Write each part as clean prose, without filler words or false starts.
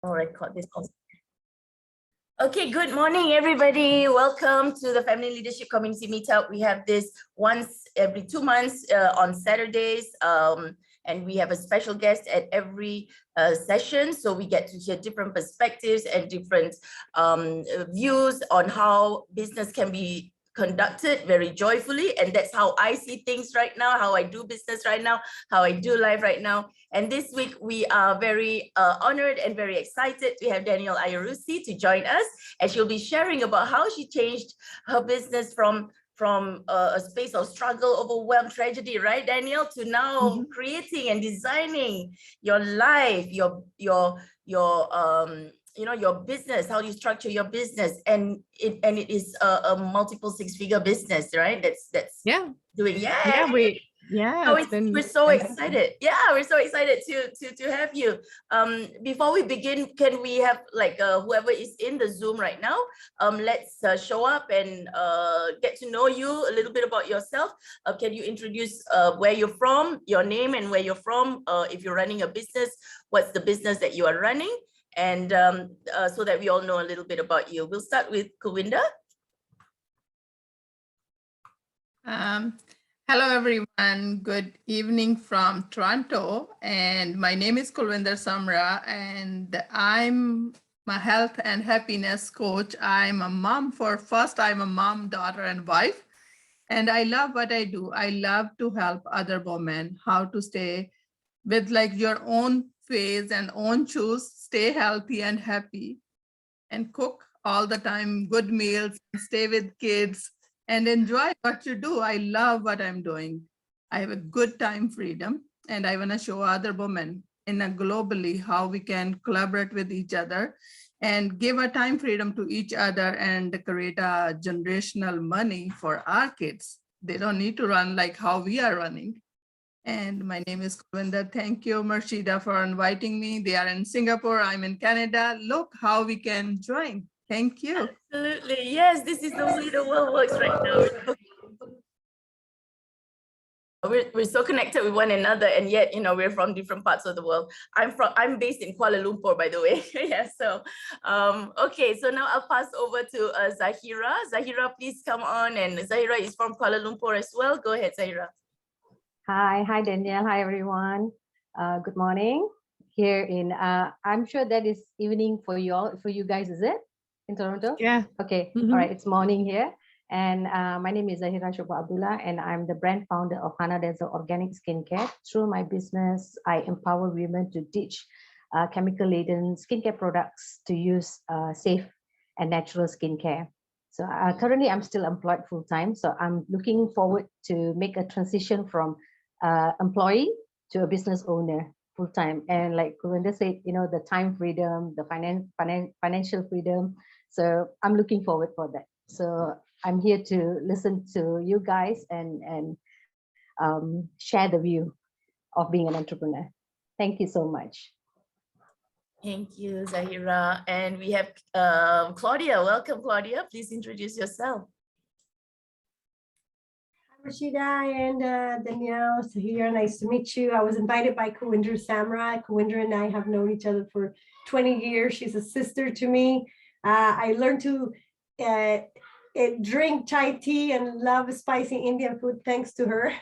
I'll record this also. Okay, good morning, everybody. Welcome to the Family Leadership Community Meetup. We have this once every 2 months on Saturdays, and we have a special guest at every session. So we get to hear different perspectives and different views on how business can be conducted very joyfully. And that's how I see things right now, how I do business right now, how I do life right now. And this week we are very honored and very excited to have Danielle Iarussi to join us, and she'll be sharing about how she changed her business from a space of struggle, overwhelm, tragedy, right, Danielle, to now creating and designing your life, your business, how you structure your business, and it is a multiple six-figure business, right? That's doing we're so excited. Yeah, we're so excited to have you. Before we begin, can we have like whoever is in the Zoom right now, let's show up and get to know you a little bit about yourself. Can you introduce where you're from, your name and where you're from, if you're running a business, what's the business that you are running, and so that we all know a little bit about you. We'll start with Kulwinder. Hello, everyone. Good evening from Toronto. And my name is Kulwinder Samra, and I'm a health and happiness coach. I'm a mom I'm a mom, daughter, and wife. And I love what I do. I love to help other women how to stay with like your own phase and own choose, stay healthy and happy, and cook all the time, good meals, stay with kids, and enjoy what you do. I love what I'm doing. I have a good time freedom, and I want to show other women globally how we can collaborate with each other and give a time freedom to each other and create a generational money for our kids. They don't need to run like how we are running. And my name is Kulwinder. Thank you, Marshida, for inviting me. They are in Singapore. I'm in Canada. Look how we can join. Thank you. Absolutely. Yes, this is the way the world works right now. We're so connected with one another, and yet, we're from different parts of the world. I'm based in Kuala Lumpur, by the way. Yeah, so, okay, so now I'll pass over to Zahira. Zahira, please come on. And Zahira is from Kuala Lumpur as well. Go ahead, Zahira. Hi, Danielle. Hi, everyone. Good morning. Here in, I'm sure that is evening for you guys, is it? In Toronto? Yeah. Okay. All right. It's morning here. And my name is Zahira Shobha Abdullah, and I'm the brand founder of Hana Denzel Organic Skincare. Through my business, I empower women to ditch chemical-laden skincare products to use safe and natural skincare. So currently, I'm still employed full-time. So I'm looking forward to make a transition from employee to a business owner full-time. And like Kulwinder said, the time freedom, the financial freedom. So I'm looking forward for that. So I'm here to listen to you guys and share the view of being an entrepreneur. Thank you so much. Thank you, Zahira. And we have Claudia. Welcome, Claudia. Please introduce yourself. Hi, Rashida and Danielle. Zahira, nice to meet you. I was invited by Kulwinder Samra. Kulwinder and I have known each other for 20 years. She's a sister to me. I learned to drink chai tea and love spicy Indian food thanks to her.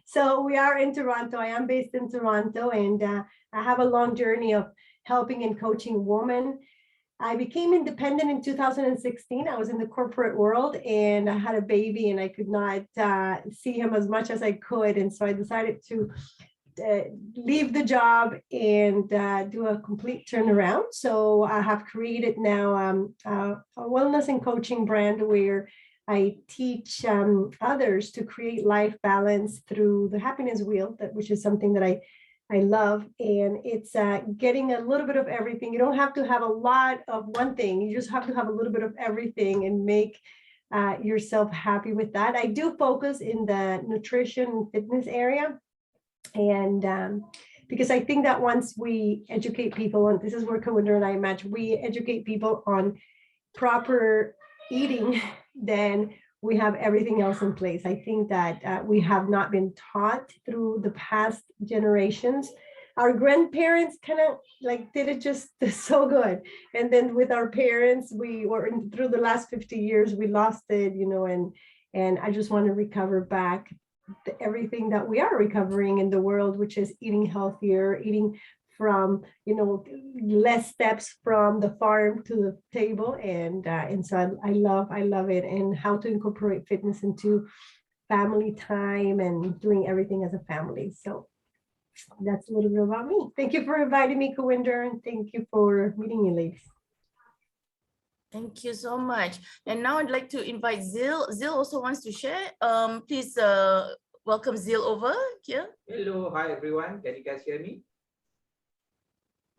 So we are in Toronto. I am based in Toronto, and I have a long journey of helping and coaching women. I became independent in 2016. I was in the corporate world and I had a baby and I could not see him as much as I could. And so I decided to leave the job and do a complete turnaround. So I have created now a wellness and coaching brand where I teach others to create life balance through the happiness wheel, which is something that I love. And it's getting a little bit of everything. You don't have to have a lot of one thing. You just have to have a little bit of everything and make yourself happy with that. I do focus in the nutrition and fitness area. And because I think that once we educate people, and this is where Kulwinder and I match, we educate people on proper eating, then we have everything else in place. I think that we have not been taught through the past generations our grandparents kind of like did it just so good. And then with our parents, we were through the last 50 years, we lost it, and I just want to recover back everything that we are recovering in the world, which is eating healthier, eating from, less steps from the farm to the table. And so I love it, and how to incorporate fitness into family time and doing everything as a family. So that's a little bit about me. Thank you for inviting me, Kawinder, and thank you for meeting you, ladies. Thank you so much. And now I'd like to invite Zil. Zil also wants to share. Please welcome Zil over here. Hello, hi everyone. Can you guys hear me?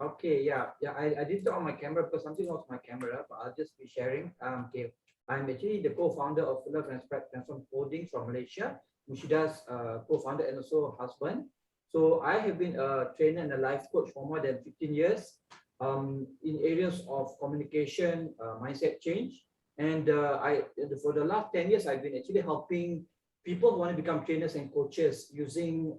Okay, yeah. I did turn on my camera because something was my camera, but I'll just be sharing. Okay, I'm actually the co-founder of Love and Transform Holdings from Malaysia, Mushida's co-founder and also husband. So I have been a trainer and a life coach for more than 15 years in areas of communication, mindset change. And for the last 10 years, I've been actually helping people who want to become trainers and coaches using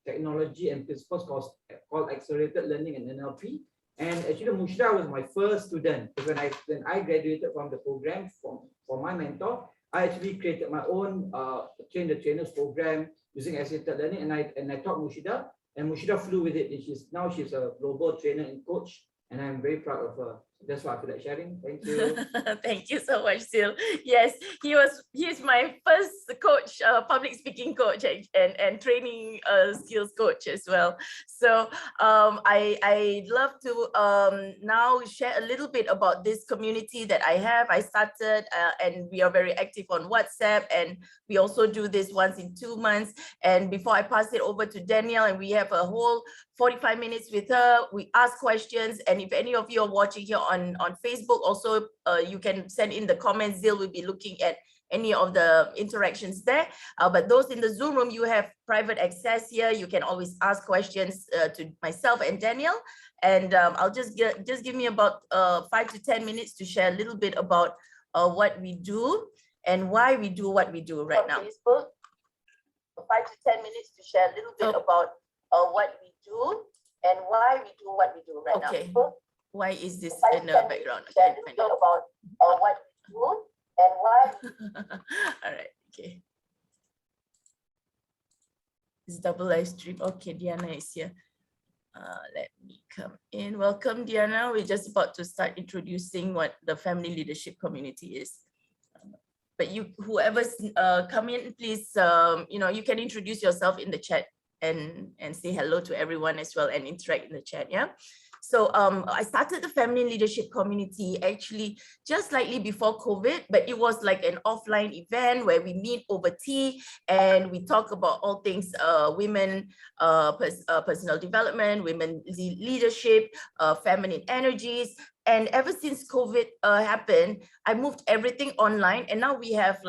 technology and principles called accelerated learning and NLP. And actually, Mushida was my first student. When I graduated from the program from my mentor, I actually created my own train the trainers program using accelerated learning, and I taught Mushida, and Mushida flew with it. And she's a global trainer and coach, and I'm very proud of her. That's what I feel like sharing. Thank you. Thank you so much, Sil. Yes, he's my first coach, public speaking coach, and training skills coach as well. So I'd love to now share a little bit about this community that I have. I started and we are very active on WhatsApp, and we also do this once in 2 months. And before I pass it over to Danielle, and we have a whole 45 minutes with her, we ask questions. And if any of you are watching here on Facebook, also you can send in the comments. Zil will be looking at any of the interactions there. But those in the Zoom room, you have private access here. You can always ask questions to myself and Danielle. And I'll just give me about 5 to 10 minutes to share a little bit about what we do and why we do what we do right now. Facebook, 5 to 10 minutes to share a little bit about what we do and why we do what we do right now. Okay. Why is this in the background? Okay, find out about what we do and why. All right. Okay. It's double live stream. Okay, Diana is here. Let me come in. Welcome, Diana. We're just about to start introducing what the family leadership community is. But whoever's come in, please, you can introduce yourself in the chat and say hello to everyone as well and interact in the chat. Yeah. So I started the family leadership community actually just slightly before COVID, but it was like an offline event where we meet over tea and we talk about all things women, personal development, women leadership, feminine energies. And ever since COVID happened, I moved everything online. And now we have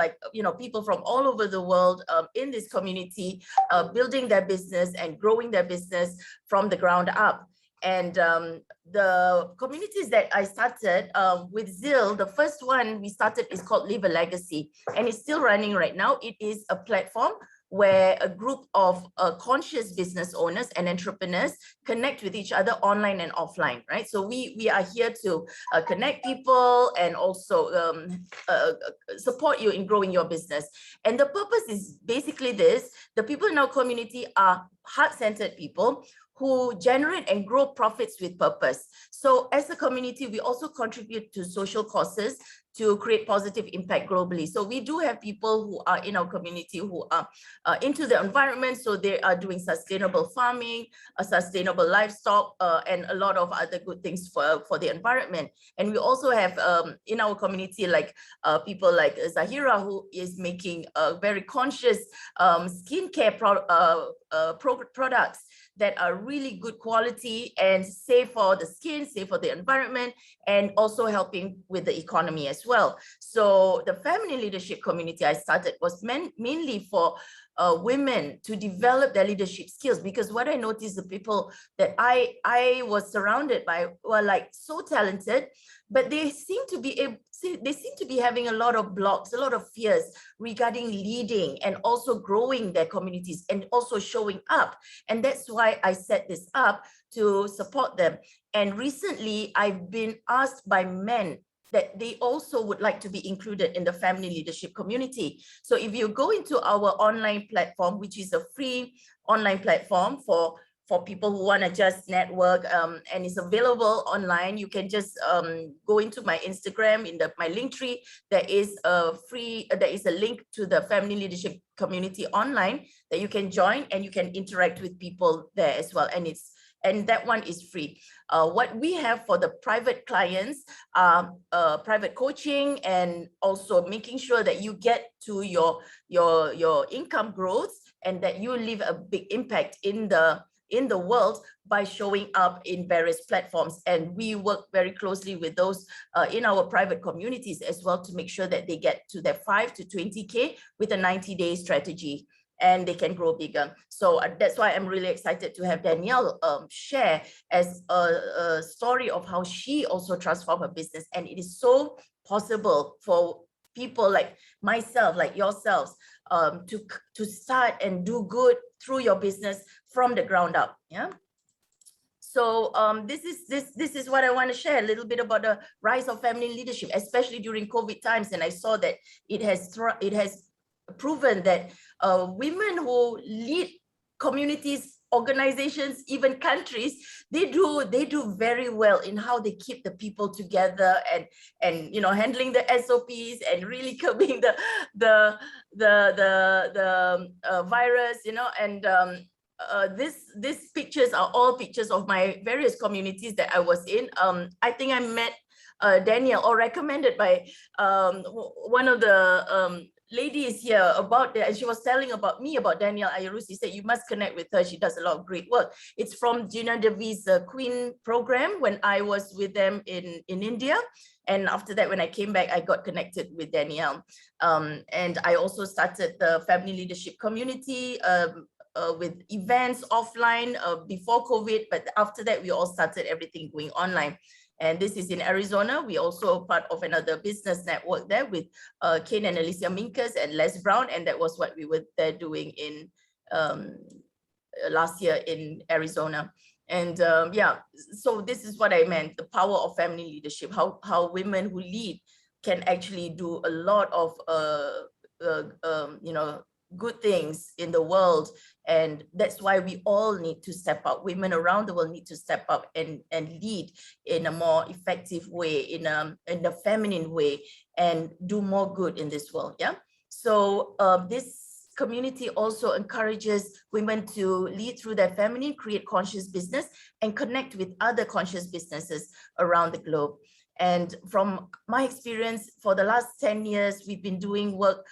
people from all over the world in this community building their business and growing their business from the ground up. And the communities that I started with Zil, the first one we started is called Live a Legacy, and it's still running right now. It is a platform where a group of conscious business owners and entrepreneurs connect with each other online and offline, right? So we are here to connect people and also support you in growing your business. And the purpose is basically this: the people in our community are heart-centered people who generate and grow profits with purpose. So as a community, we also contribute to social causes to create positive impact globally. So we do have people who are in our community who are into the environment. So they are doing sustainable farming, sustainable livestock, and a lot of other good things for the environment. And we also have in our community, like people like Zahira, who is making very conscious skincare products that are really good quality and safe for the skin, safe for the environment, and also helping with the economy as well. So the family leadership community I started was mainly for women to develop their leadership skills, because what I noticed, the people that I was surrounded by were like so talented, but they seem to be having a lot of blocks, a lot of fears regarding leading and also growing their communities and also showing up. And that's why I set this up to support them. And recently I've been asked by men that they also would like to be included in the family leadership community. So if you go into our online platform, which is a free online platform for people who want to just network, and it's available online, you can just go into my Instagram, in my link tree. There is a link to the family leadership community online that you can join, and you can interact with people there as well. And that one is free. What we have for the private clients, private coaching, and also making sure that you get to your income growth and that you leave a big impact in the world by showing up in various platforms. And we work very closely with those in our private communities as well to make sure that they get to their 5 to 20K with a 90-day strategy, and they can grow bigger. So that's why I'm really excited to have Danielle share as a story of how she also transformed her business. And it is so possible for people like myself, like yourselves, to start and do good through your business from the ground up. Yeah. So this is what I want to share a little bit about the rise of family leadership, especially during COVID times. And I saw that it has proven that women who lead communities, organizations, even countries, they do very well in how they keep the people together and handling the SOPs and really curbing the virus, and these pictures are all pictures of my various communities that I was in. I think I met Danielle, or recommended by one of the ladies here about that, and she was telling me about Danielle Iarussi. Said you must connect with her. She does a lot of great work. It's from Gina Devi's Queen program when I was with them in India. And after that, when I came back, I got connected with Danielle. And I also started the family leadership community with events offline before COVID. But after that, we all started everything going online. And this is in Arizona. We also part of another business network there with Kane and Alicia Minkus and Les Brown. And that was what we were there doing in last year in Arizona. And yeah, so this is what I meant, the power of family leadership, how women who lead can actually do a lot of good things in the world. And that's why we all need to step up. Women around the world need to step up and lead in a more effective way, in a feminine way, and do more good in this world. Yeah. So this community also encourages women to lead through their feminine, create conscious business, and connect with other conscious businesses around the globe. And from my experience, for the last 10 years, we've been doing work,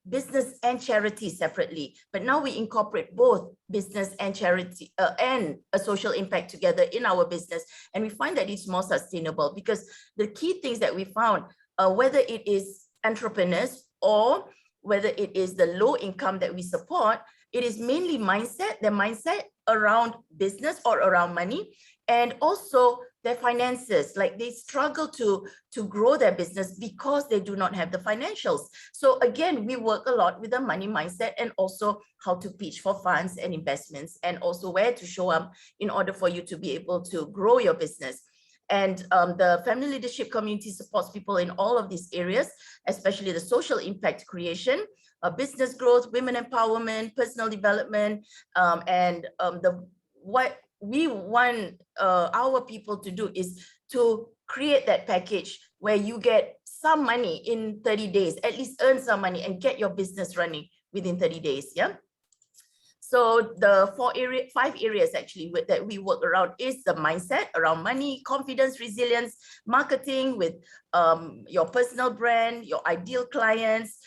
business and charity separately, but now we incorporate both business and charity and a social impact together in our business. And we find that it's more sustainable, because the key things that we found, whether it is entrepreneurs or whether it is the low income that we support, it is mainly their mindset around business or around money, and also their finances. Like they struggle to grow their business because they do not have the financials. So again, we work a lot with the money mindset, and also how to pitch for funds and investments, and also where to show up in order for you to be able to grow your business. And the family leadership community supports people in all of these areas, especially the social impact creation, business growth, women empowerment, personal development, and what we want our people to do is to create that package where you get some money in 30 days, at least earn some money and get your business running within 30 days. Yeah. So the 5 areas actually that we work around is the mindset around money, confidence, resilience, marketing with your personal brand, your ideal clients,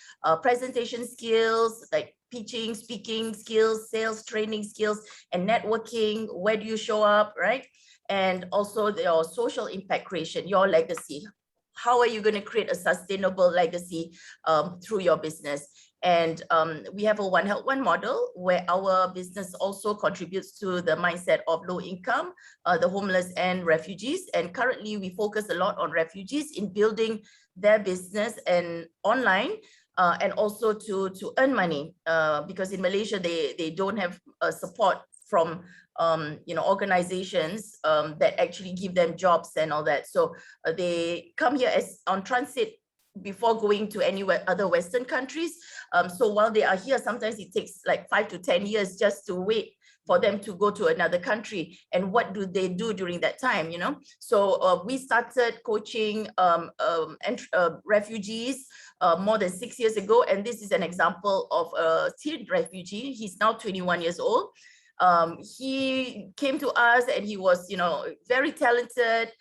presentation skills like pitching, speaking skills, sales training skills, and networking. Where do you show up, right? And also your social impact creation, your legacy. How are you going to create a sustainable legacy through your business? And we have a One Health One model where our business also contributes to the mindset of low income, the homeless and refugees. And currently we focus a lot on refugees in building their business and online, and also to earn money, because in Malaysia, they don't have support from organizations that actually give them jobs and all that. So they come here as on transit before going to any other Western countries. So while they are here, sometimes it takes like 5 to 10 years just to wait for them to go to another country. And what do they do during that time, So we started coaching refugees more than 6 years ago. And this is an example of a teen refugee. He's now 21 years old. He came to us and he was, very talented.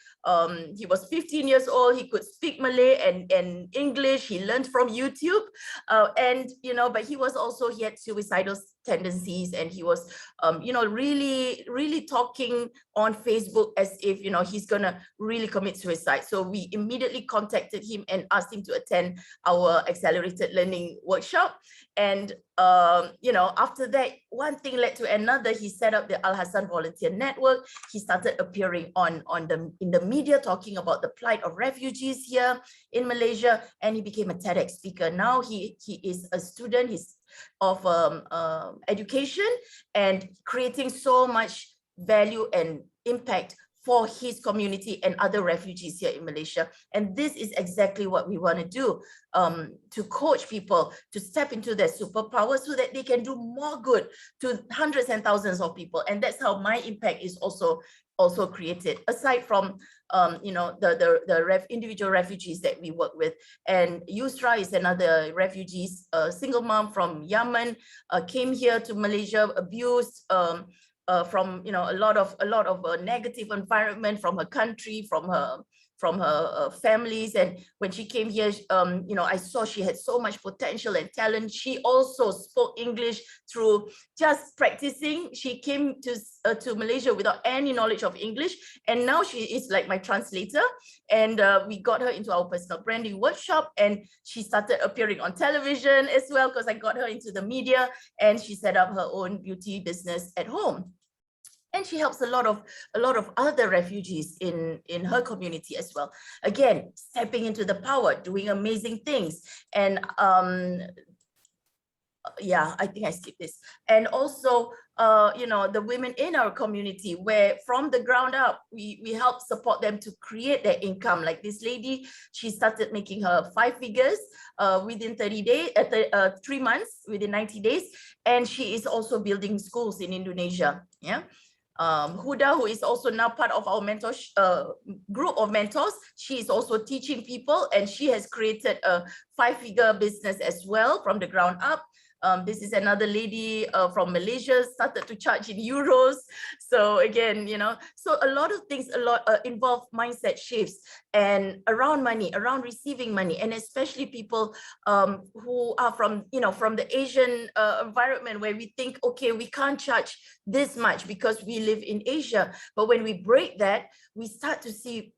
He was 15 years old. He could speak Malay and English. He learned from YouTube. But he was also, he had suicidal tendencies, and he was, really, really talking on Facebook as if, he's gonna really commit suicide. So we immediately contacted him and asked him to attend our accelerated learning workshop. And, after that, one thing led to another. He set up the Al Hassan Volunteer Network. He started appearing in the media, talking about the plight of refugees here in Malaysia, and he became a TEDx speaker. Now he is a student of education and creating so much value and impact for his community and other refugees here in Malaysia. And this is exactly what we want to do, to coach people to step into their superpower so that they can do more good to hundreds and thousands of people. And that's how my impact is also created, aside from the individual refugees that we work with. And Yusra is another refugee, single mom from Yemen, came here to Malaysia, abused from a lot of negative environment from her country, from her families. And when she came here, I saw she had so much potential and talent. She also spoke English through just practicing. She came to Malaysia without any knowledge of English, and now she is like my translator. And we got her into our personal branding workshop, and she started appearing on television as well, because I got her into the media, and she set up her own beauty business at home. And she helps a lot of other refugees in her community as well. Again, stepping into the power, doing amazing things. And yeah, I think I skipped this. And also, the women in our community, where from the ground up, we help support them to create their income. Like this lady, she started making her 5 figures within 30 days, 3 months, within 90 days. And she is also building schools in Indonesia. Yeah. Huda, who is also now part of our group of mentors, she is also teaching people, and she has created a 5-figure business as well from the ground up. This is another lady from Malaysia, started to charge in euros. So again, so a lot of things, involve mindset shifts and around money, around receiving money, and especially people who are from the Asian environment, where we think, okay, we can't charge this much because we live in Asia. But when we break that, we start to see,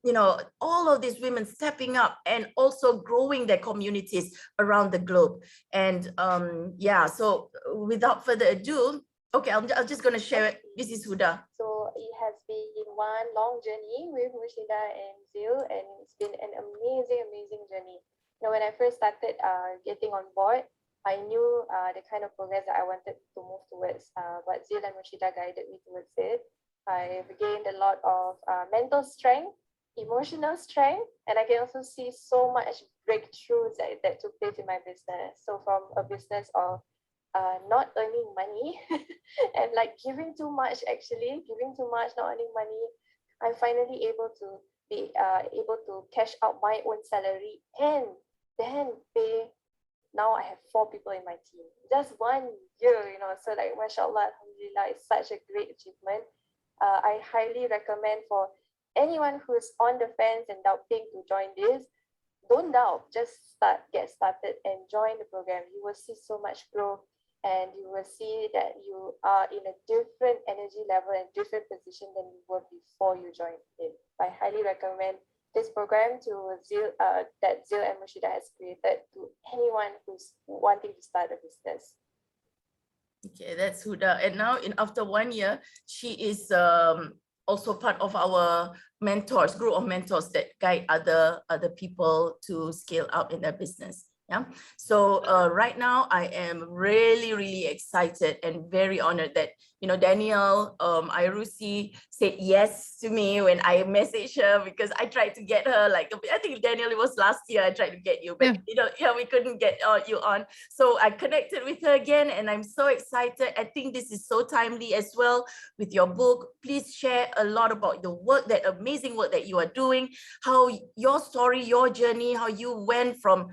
all of these women stepping up and also growing their communities around the globe. And yeah, so without further ado, okay, I'm just going to share it. This is Huda. So it has been one long journey with Mushida and Zil, and it's been an amazing journey. When I first started getting on board, I knew the kind of progress that I wanted to move towards, but Zil and Mushida guided me towards it. I've gained a lot of mental strength, emotional strength, and I can also see so much breakthroughs that took place in my business. So from a business of not earning money and like giving too much, not earning money, I'm finally able to be able to cash out my own salary and then pay. Now I have 4 people in my team. Just 1 year, so like, mashallah, alhamdulillah, it's such a great achievement. I highly recommend for anyone who's on the fence and doubting to join this, don't doubt, just get started and join the program. You will see so much growth, and you will see that you are in a different energy level and different position than you were before you joined it. I highly recommend this program to Zil, that Zil and Mushida has created to anyone who's wanting to start a business. Okay, that's Huda. And now after 1 year, she is also part of our mentors, group of mentors that guide other people to scale up in their business. Yeah. So right now I am really excited and very honored that, you know, Danielle Iarussi said yes to me when I messaged her, because I tried to get her, like, I think Danielle, it was last year I tried to get you, but you know, yeah, we couldn't get you on. So I connected with her again and I'm so excited. I think this is so timely as well with your book. Please share a lot about the work, that amazing work that you are doing, how your story, your journey, how you went from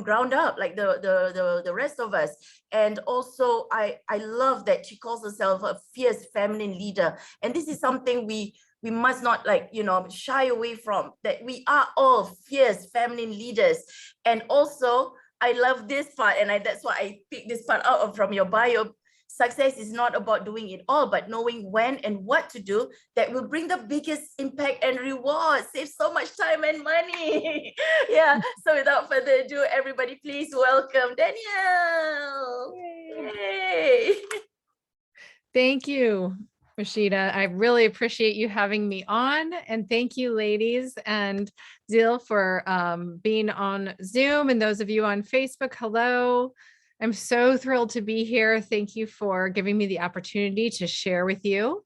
ground up, like the rest of us. And also I love that she calls herself a fierce feminine leader. And this is something we must not, like, you know, shy away from, that we are all fierce feminine leaders. And also I love this part, and that's why I picked this part out from your bio. Success is not about doing it all, but knowing when and what to do that will bring the biggest impact and reward, save so much time and money. Yeah, so without further ado, everybody please welcome Danielle. Yay. Thank you, Rashida. I really appreciate you having me on, and thank you, ladies, and Zil for being on Zoom, and those of you on Facebook, hello. I'm so thrilled to be here. Thank you for giving me the opportunity to share with you.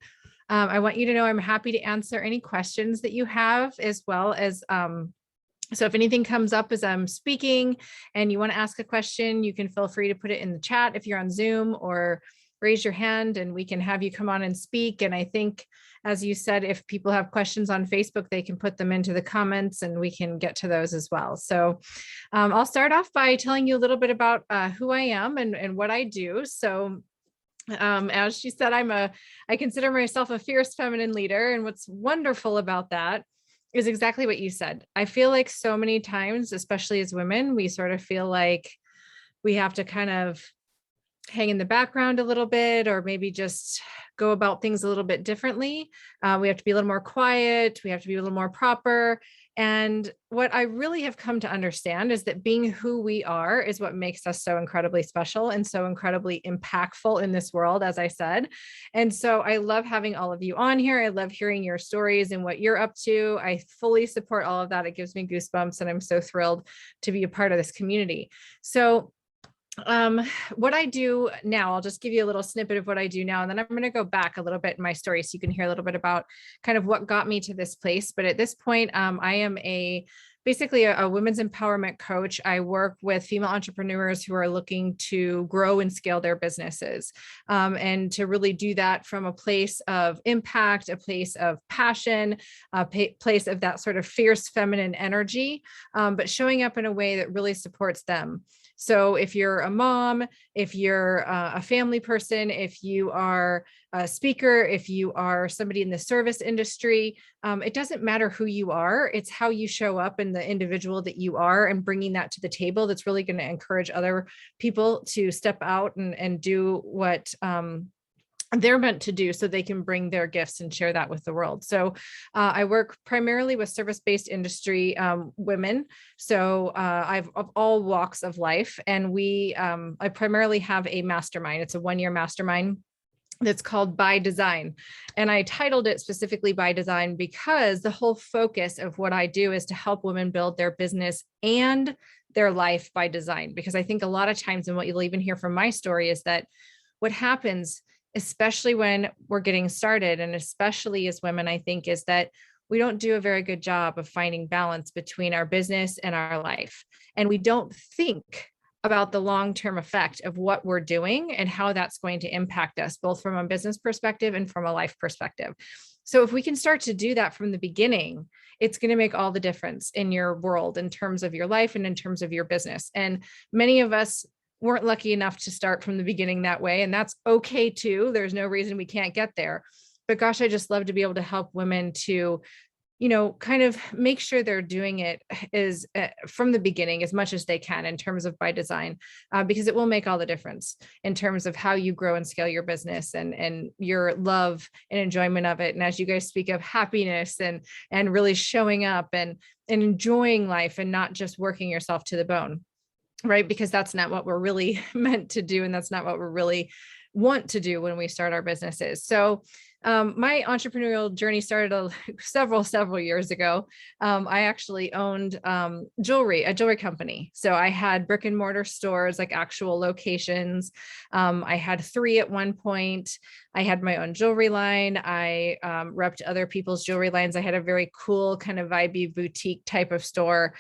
I want you to know I'm happy to answer any questions that you have, as well as, so if anything comes up as I'm speaking and you want to ask a question, you can feel free to put it in the chat if you're on Zoom, or raise your hand and we can have you come on and speak. And I think, as you said, if people have questions on Facebook, they can put them into the comments and we can get to those as well. So I'll start off by telling you a little bit about who I am and what I do. So as she said, I consider myself a fierce feminine leader. And what's wonderful about that is exactly what you said. I feel like so many times, especially as women, we sort of feel like we have to kind of hang in the background a little bit, or maybe just go about things a little bit differently. We have to be a little more quiet. We have to be a little more proper. And what I really have come to understand is that being who we are is what makes us so incredibly special and so incredibly impactful in this world, as I said. And so I love having all of you on here. I love hearing your stories and what you're up to. I fully support all of that. It gives me goosebumps, and I'm so thrilled to be a part of this community. So what I do now, I'll just give you a little snippet of what I do now, and then I'm going to go back a little bit in my story so you can hear a little bit about kind of what got me to this place. But at this point, I am basically a women's empowerment coach. I work with female entrepreneurs who are looking to grow and scale their businesses, and to really do that from a place of impact, a place of passion, a place of that sort of fierce feminine energy, but showing up in a way that really supports them. So if you're a mom, if you're a family person, if you are a speaker, if you are somebody in the service industry, it doesn't matter who you are. It's how you show up and the individual that you are, and bringing that to the table that's really going to encourage other people to step out and do what they're meant to do, so they can bring their gifts and share that with the world. So I work primarily with service-based industry women. So I've of all walks of life, and I primarily have a mastermind. It's a 1-year mastermind that's called By Design. And I titled it specifically By Design because the whole focus of what I do is to help women build their business and their life by design. Because I think a lot of times, and what you'll even hear from my story, is that what happens, especially when we're getting started, and especially as women, I think, is that we don't do a very good job of finding balance between our business and our life. And we don't think about the long-term effect of what we're doing and how that's going to impact us, both from a business perspective and from a life perspective. So if we can start to do that from the beginning, it's going to make all the difference in your world, in terms of your life and in terms of your business. And many of us weren't lucky enough to start from the beginning that way, and that's okay too. There's no reason we can't get there. But gosh, I just love to be able to help women to kind of make sure they're doing it is from the beginning as much as they can in terms of by design, because it will make all the difference in terms of how you grow and scale your business and your love and enjoyment of it. And as you guys speak of happiness and really showing up and enjoying life and not just working yourself to the bone, right? Because that's not what we're really meant to do. And that's not what we're really want to do when we start our businesses. So my entrepreneurial journey started several years ago. I actually owned a jewelry company. So I had brick and mortar stores, like actual locations. I had 3 at one point. I had my own jewelry line. I repped other people's jewelry lines. I had a very cool kind of vibey boutique type of store.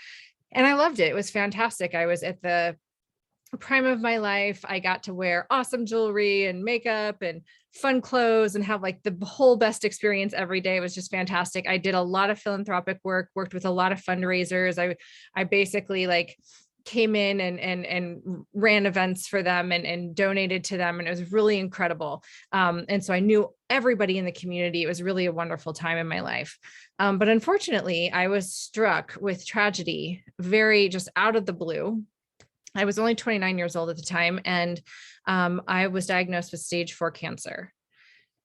And I loved it. It was fantastic. I was at the prime of my life. I got to wear awesome jewelry and makeup and fun clothes and have like the whole best experience every day. It was just fantastic. I did a lot of philanthropic work, worked with a lot of fundraisers. I basically like came in and ran events for them and donated to them. And it was really incredible. And so I knew everybody in the community. It was really a wonderful time in my life. But unfortunately, I was struck with tragedy very just out of the blue. I was only 29 years old at the time, and I was diagnosed with stage 4 cancer.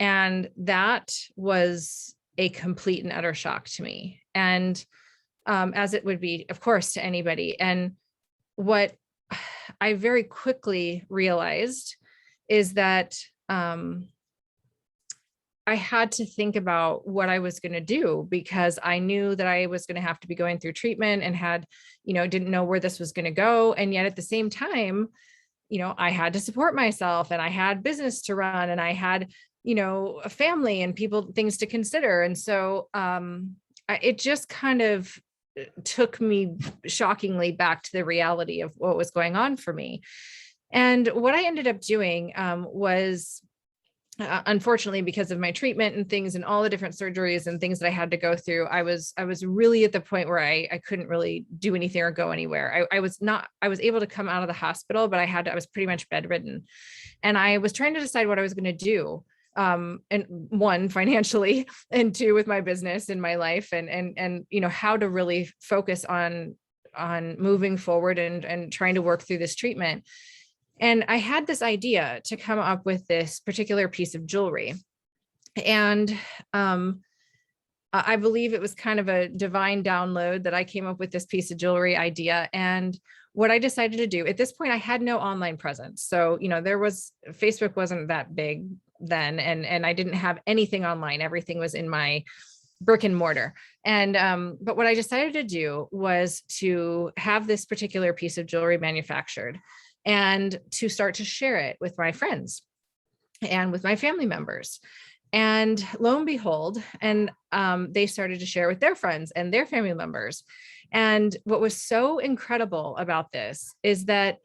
And that was a complete and utter shock to me. And as it would be, of course, to anybody. And what I very quickly realized is that I had to think about what I was going to do, because I knew that I was going to have to be going through treatment and had, didn't know where this was going to go. And yet at the same time, I had to support myself, and I had business to run, and I had, a family and things to consider. And so it just kind of took me shockingly back to the reality of what was going on for me. And what I ended up doing was, unfortunately, because of my treatment and things and all the different surgeries and things that I had to go through, I was really at the point where I couldn't really do anything or go anywhere. I was able to come out of the hospital, but I was pretty much bedridden, and I was trying to decide what I was going to do. And 1, financially, and 2, with my business and my life, and how to really focus on moving forward and trying to work through this treatment. And I had this idea to come up with this particular piece of jewelry. And I believe it was kind of a divine download that I came up with this piece of jewelry idea. And what I decided to do at this point, I had no online presence. So, Facebook wasn't that big then. And I didn't have anything online. Everything was in my brick and mortar. And, but what I decided to do was to have this particular piece of jewelry manufactured and to start to share it with my friends and with my family members. And lo and behold, they started to share with their friends and their family members. And what was so incredible about this is that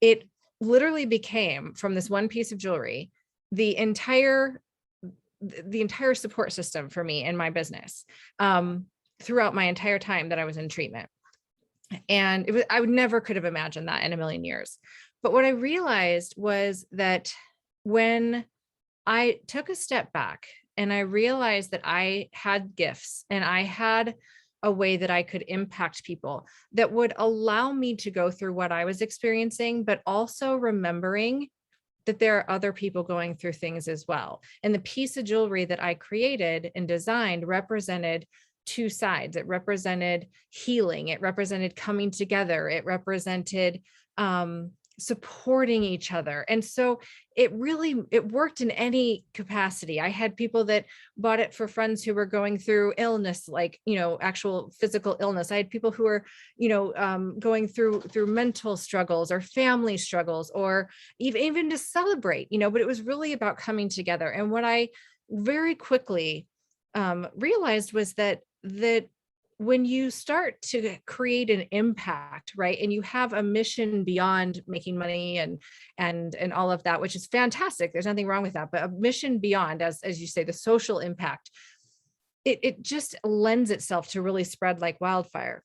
it literally became, from this one piece of jewelry, the entire support system for me and my business throughout my entire time that I was in treatment. And I would never could have imagined that in a million years. But what I realized was that when I took a step back and I realized that I had gifts and I had a way that I could impact people that would allow me to go through what I was experiencing, but also remembering that there are other people going through things as well. And the piece of jewelry that I created and designed represented 2 sides. It represented healing. It represented coming together. It represented supporting each other. And so it worked in any capacity. I had people that bought it for friends who were going through illness, like, actual physical illness. I had people who were, going through mental struggles or family struggles, or even to celebrate, but it was really about coming together. And what I very quickly realized was that when you start to create an impact, right, and you have a mission beyond making money and all of that, which is fantastic, there's nothing wrong with that, but a mission beyond, as you say, the social impact, it just lends itself to really spread like wildfire.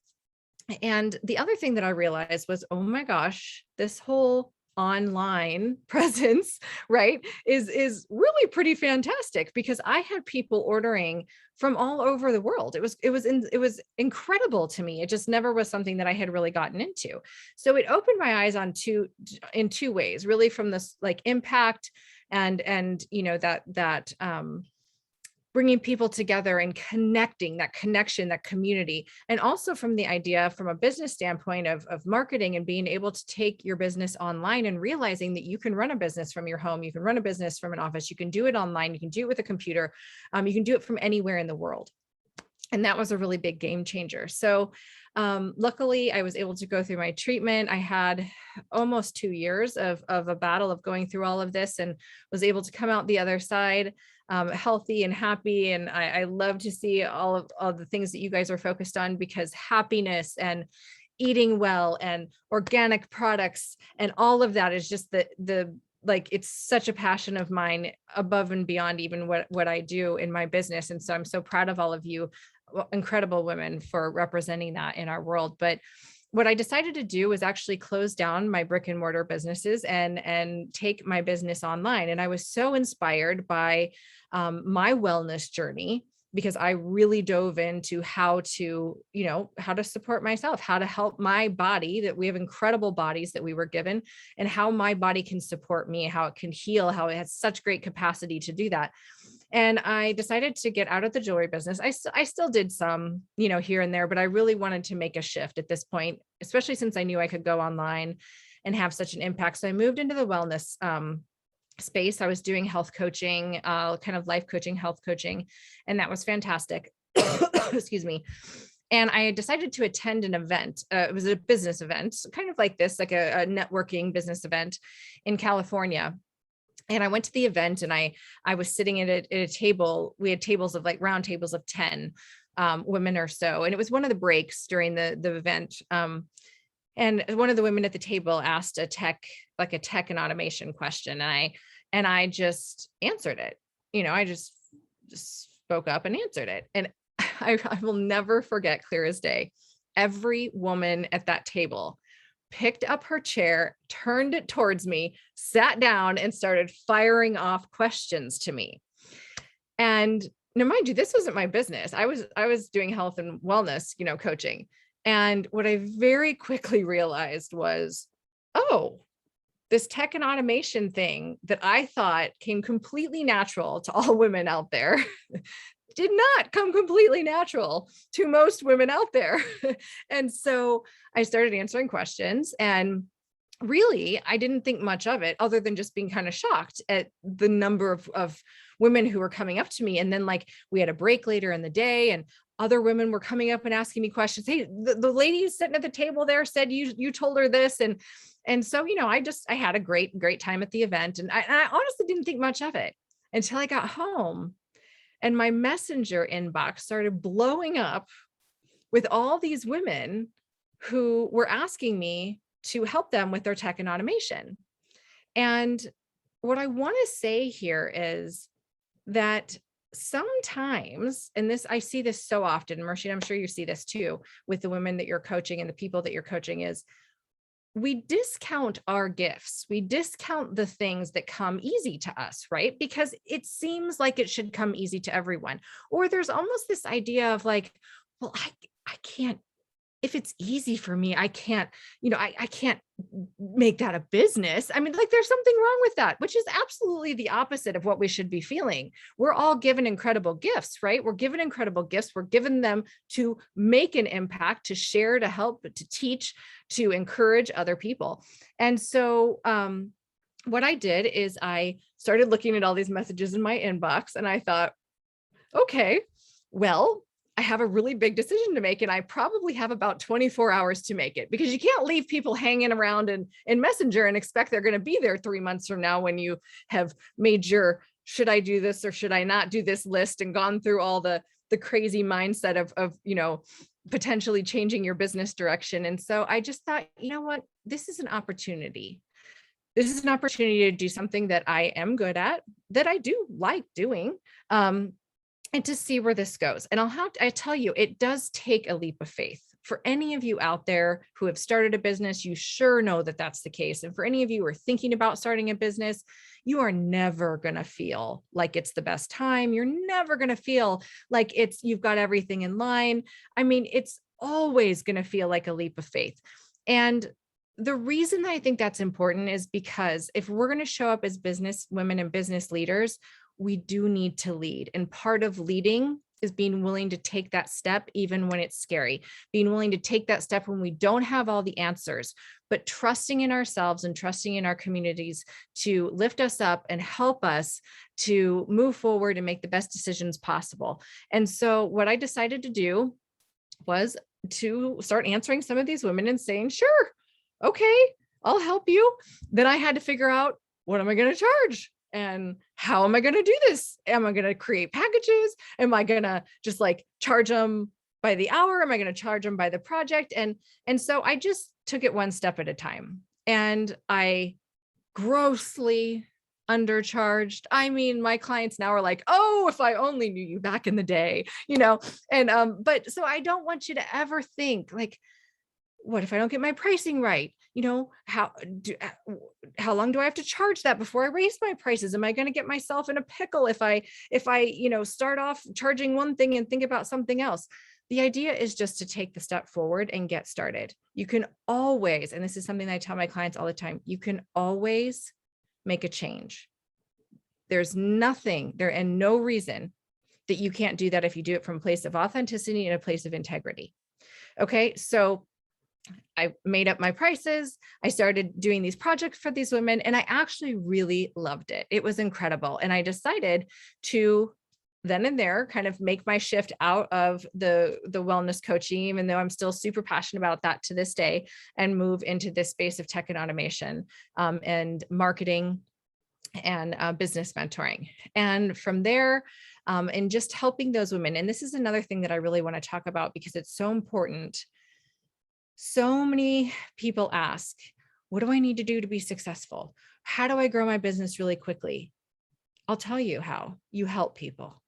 And the other thing that I realized was, oh my gosh, this whole online presence, right, is really pretty fantastic, because I had people ordering from all over the world. It was incredible to me. It just never was something that I had really gotten into. So it opened my eyes in two ways, really, from this like impact and you know, that bringing people together and connecting, that connection, that community. And also from the idea, from a business standpoint of marketing and being able to take your business online and realizing that you can run a business from your home, you can run a business from an office, you can do it online, you can do it with a computer, you can do it from anywhere in the world. And that was a really big game changer. So luckily, I was able to go through my treatment. I had almost 2 years of a battle of going through all of this, and was able to come out the other side healthy and happy. And I love to see all of the things that you guys are focused on, because happiness and eating well and organic products and all of that is just the like, it's such a passion of mine, above and beyond even what I do in my business. And so I'm so proud of all of you incredible women for representing that in our world. But what I decided to do was actually close down my brick and mortar businesses and take my business online. And I was so inspired by my wellness journey, because I really dove into how to support myself, how to help my body, that we have incredible bodies that we were given, and how my body can support me, how it can heal, how it has such great capacity to do that. And I decided to get out of the jewelry business. I still did some, here and there, but I really wanted to make a shift at this point, especially since I knew I could go online and have such an impact. So I moved into the wellness space. I was doing health coaching, kind of life coaching, health coaching, and that was fantastic. Excuse me. And I decided to attend an event. It was a business event, kind of like this, like a networking business event in California. And I went to the event, and I was sitting at a table. We had tables of like round tables of 10 women or so. And it was one of the breaks during the event. And one of the women at the table asked a tech and automation question. And I just answered it. I just spoke up and answered it. And I will never forget, clear as day, every woman at that table picked up her chair, turned it towards me, sat down, and started firing off questions to me. And now, mind you, this wasn't my business. I was doing health and wellness, coaching. And what I very quickly realized was, oh, this tech and automation thing that I thought came completely natural to all women out there did not come completely natural to most women out there. And so I started answering questions, and really, I didn't think much of it, other than just being kind of shocked at the number of women who were coming up to me. And then, like, we had a break later in the day, and other women were coming up and asking me questions. Hey, the lady sitting at the table there said you told her this. And so, I had a great time at the event. And I honestly didn't think much of it until I got home, and my messenger inbox started blowing up with all these women who were asking me to help them with their tech and automation. And what I want to say here is that sometimes, and this, I see this so often, Marcia, I'm sure you see this too, with the women that you're coaching and the people that you're coaching, is we discount our gifts. We discount the things that come easy to us, right? Because it seems like it should come easy to everyone. Or there's almost this idea of like, well, I can't, if it's easy for me, I can't, I can't make that a business. I mean, like, there's something wrong with that, which is absolutely the opposite of what we should be feeling. We're all given incredible gifts, right? We're given incredible gifts. We're given them to make an impact, to share, to help, to teach, to encourage other people. And so what I did is I started looking at all these messages in my inbox, and I thought, okay, well, I have a really big decision to make, and I probably have about 24 hours to make it, because you can't leave people hanging around in Messenger and expect they're going to be there 3 months from now when you have made your, should I do this or should I not do this list, and gone through all the crazy mindset of potentially changing your business direction. And so I just thought, you know what, this is an opportunity. This is an opportunity to do something that I am good at, that I do like doing. And to see where this goes. And I tell you, it does take a leap of faith For any of you out there who have started a business, you sure know that that's the case. And for any of you who are thinking about starting a business, you are never going to feel like it's the best time. You're never going to feel like you've got everything in line. I mean, it's always going to feel like a leap of faith. And the reason that I think that's important is because if we're going to show up as business women and business leaders, we do need to lead. And part of leading is being willing to take that step, even when it's scary, being willing to take that step when we don't have all the answers, but trusting in ourselves and trusting in our communities to lift us up and help us to move forward and make the best decisions possible. And so what I decided to do was to start answering some of these women and saying, sure, okay, I'll help you. Then I had to figure out, what am I going to charge? And how am I going to do this? Am I going to create packages? Am I going to just like charge them by the hour? Am I going to charge them by the project? And so I just took it one step at a time, and I grossly undercharged. I mean, my clients now are like, oh, if I only knew you back in the day, and but so I don't want you to ever think like, what if I don't get my pricing right? How long do I have to charge that before I raise my prices? Am I going to get myself in a pickle if I start off charging one thing and think about something else? The idea is just to take the step forward and get started. You can always, and this is something I tell my clients all the time, you can always make a change. There's nothing there and no reason that you can't do that if you do it from a place of authenticity and a place of integrity. Okay, so I made up my prices. I started doing these projects for these women, and I actually really loved it. It was incredible. And I decided to then and there kind of make my shift out of the wellness coaching, even though I'm still super passionate about that to this day, and move into this space of tech and automation and marketing and business mentoring. And from there, and just helping those women. And this is another thing that I really want to talk about because it's so important. So many people ask, what do I need to do to be successful? How do I grow my business really quickly? I'll tell you how. You help people.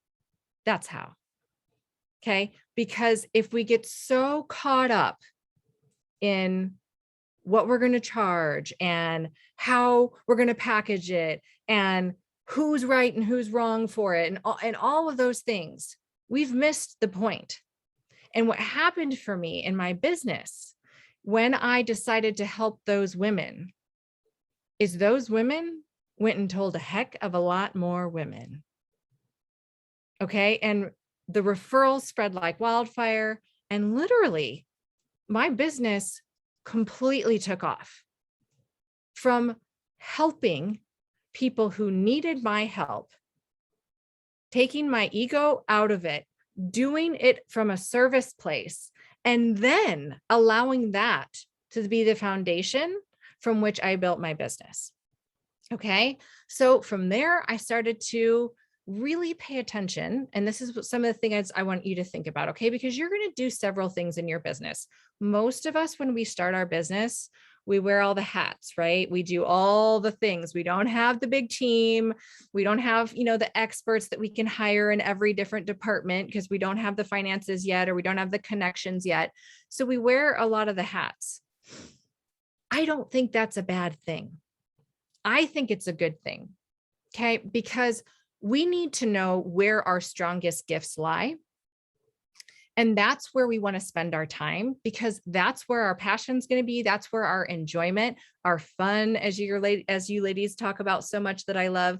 That's how. Okay. Because if we get so caught up in what we're going to charge and how we're going to package it and who's right and who's wrong for it and all of those things, we've missed the point. And what happened for me in my business when I decided to help those women is those women went and told a heck of a lot more women. Okay. And the referrals spread like wildfire, and literally my business completely took off from helping people who needed my help, taking my ego out of it, doing it from a service place, and then allowing that to be the foundation from which I built my business. Okay. So from there, I started to really pay attention. And this is what some of the things I want you to think about. Okay. Because you're going to do several things in your business. Most of us, when we start our business, we wear all the hats, right? We do all the things. We don't have the big team. We don't have, the experts that we can hire in every different department because we don't have the finances yet, or we don't have the connections yet. So we wear a lot of the hats. I don't think that's a bad thing. I think it's a good thing. Okay. Because we need to know where our strongest gifts lie. And that's where we want to spend our time, because that's where our passion's going to be. That's where our enjoyment, our fun, as you ladies talk about so much that I love.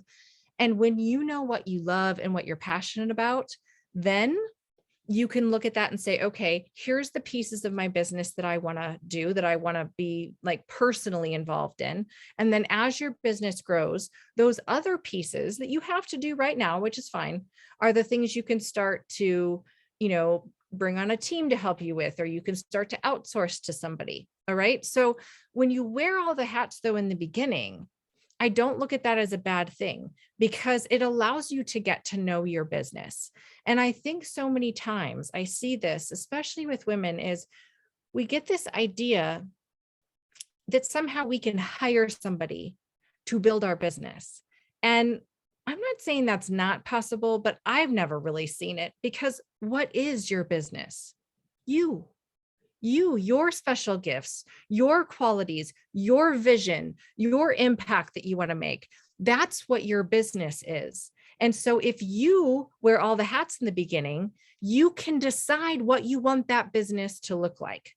And when you know what you love and what you're passionate about, then you can look at that and say, okay, here's the pieces of my business that I want to do, that I want to be like personally involved in. And then as your business grows, those other pieces that you have to do right now, which is fine, are the things you can start to, bring on a team to help you with, or you can start to outsource to somebody. All right. So when you wear all the hats though, in the beginning, I don't look at that as a bad thing, because it allows you to get to know your business. And I think so many times I see this, especially with women, is we get this idea that somehow we can hire somebody to build our business. And I'm not saying that's not possible, but I've never really seen it, because what is your business? You. your special gifts, your qualities, your vision, your impact that you want to make. That's what your business is. And so if you wear all the hats in the beginning, you can decide what you want that business to look like.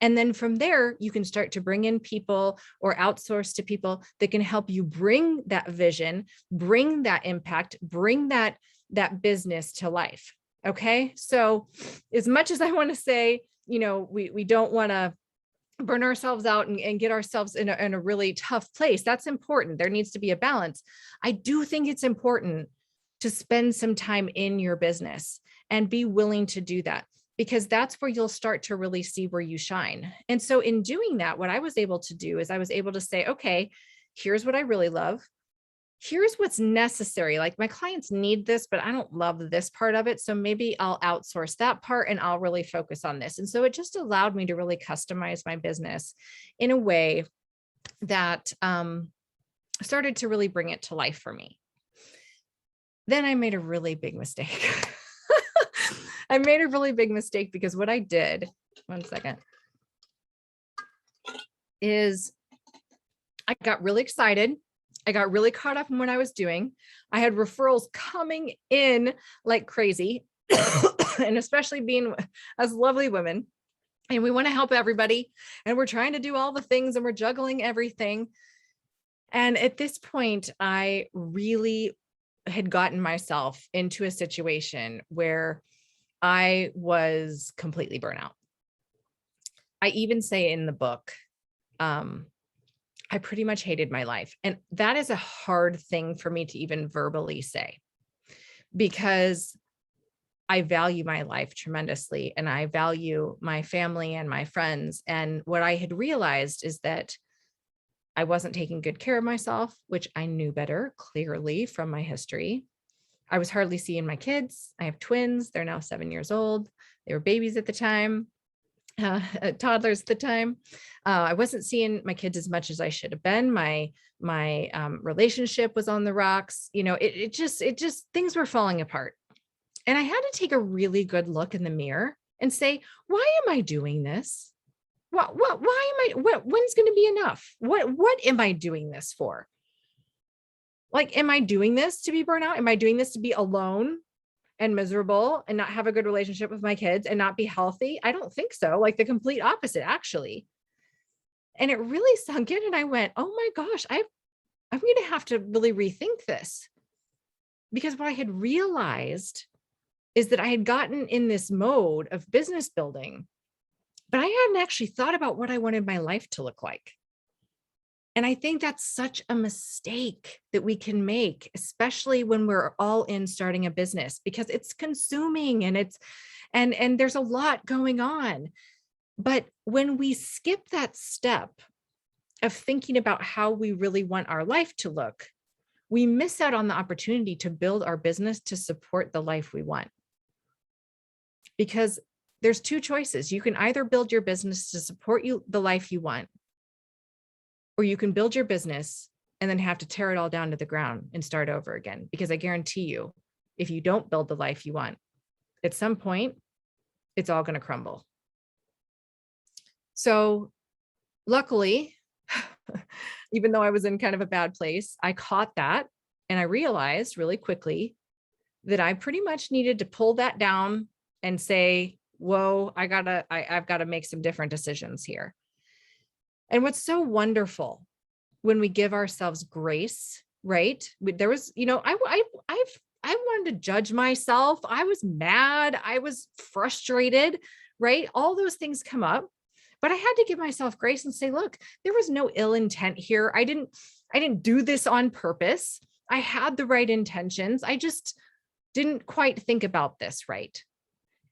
And then from there, you can start to bring in people or outsource to people that can help you bring that vision, bring that impact, bring that business to life. Okay. So as much as I want to say, we don't want to burn ourselves out and get ourselves in a really tough place. That's important. There needs to be a balance. I do think it's important to spend some time in your business and be willing to do that, because that's where you'll start to really see where you shine. And so in doing that, what I was able to do is I was able to say, okay, here's what I really love. Here's what's necessary. Like, my clients need this, but I don't love this part of it. So maybe I'll outsource that part and I'll really focus on this. And so it just allowed me to really customize my business in a way that started to really bring it to life for me. Then I made a really big mistake. I made a really big mistake because what I did, one second, is I got really excited. I got really caught up in what I was doing. I had referrals coming in like crazy, and especially being as lovely women, and we want to help everybody, and we're trying to do all the things, and we're juggling everything. And at this point, I really had gotten myself into a situation where I was completely burnt out. I even say in the book, I pretty much hated my life. And that is a hard thing for me to even verbally say, because I value my life tremendously, and I value my family and my friends. And what I had realized is that I wasn't taking good care of myself, which I knew better clearly from my history. I was hardly seeing my kids. I have twins. They're now 7 years old. They were babies at the time, toddlers at the time. I wasn't seeing my kids as much as I should have been. My relationship was on the rocks. It just things were falling apart. And I had to take a really good look in the mirror and say, why am I doing this? Why am I, when's going to be enough? What am I doing this for? Like, am I doing this to be burnt out? Am I doing this to be alone and miserable and not have a good relationship with my kids and not be healthy? I don't think so. Like, the complete opposite, actually. And it really sunk in, and I went, oh my gosh, I'm going to have to really rethink this. Because what I had realized is that I had gotten in this mode of business building, but I hadn't actually thought about what I wanted my life to look like. And I think that's such a mistake that we can make, especially when we're all in starting a business, because it's consuming and and there's a lot going on. But when we skip that step of thinking about how we really want our life to look, we miss out on the opportunity to build our business to support the life we want. Because there's two choices. You can either build your business to support the life you want, or you can build your business and then have to tear it all down to the ground and start over again. Because I guarantee you, if you don't build the life you want, at some point, it's all going to crumble. So luckily, even though I was in kind of a bad place, I caught that, and I realized really quickly that I pretty much needed to pull that down and say, whoa, I've got to make some different decisions here. And what's so wonderful when we give ourselves grace, right? There was, I wanted to judge myself. I was mad. I was frustrated, right? All those things come up, but I had to give myself grace and say, look, there was no ill intent here. I didn't do this on purpose. I had the right intentions. I just didn't quite think about this right.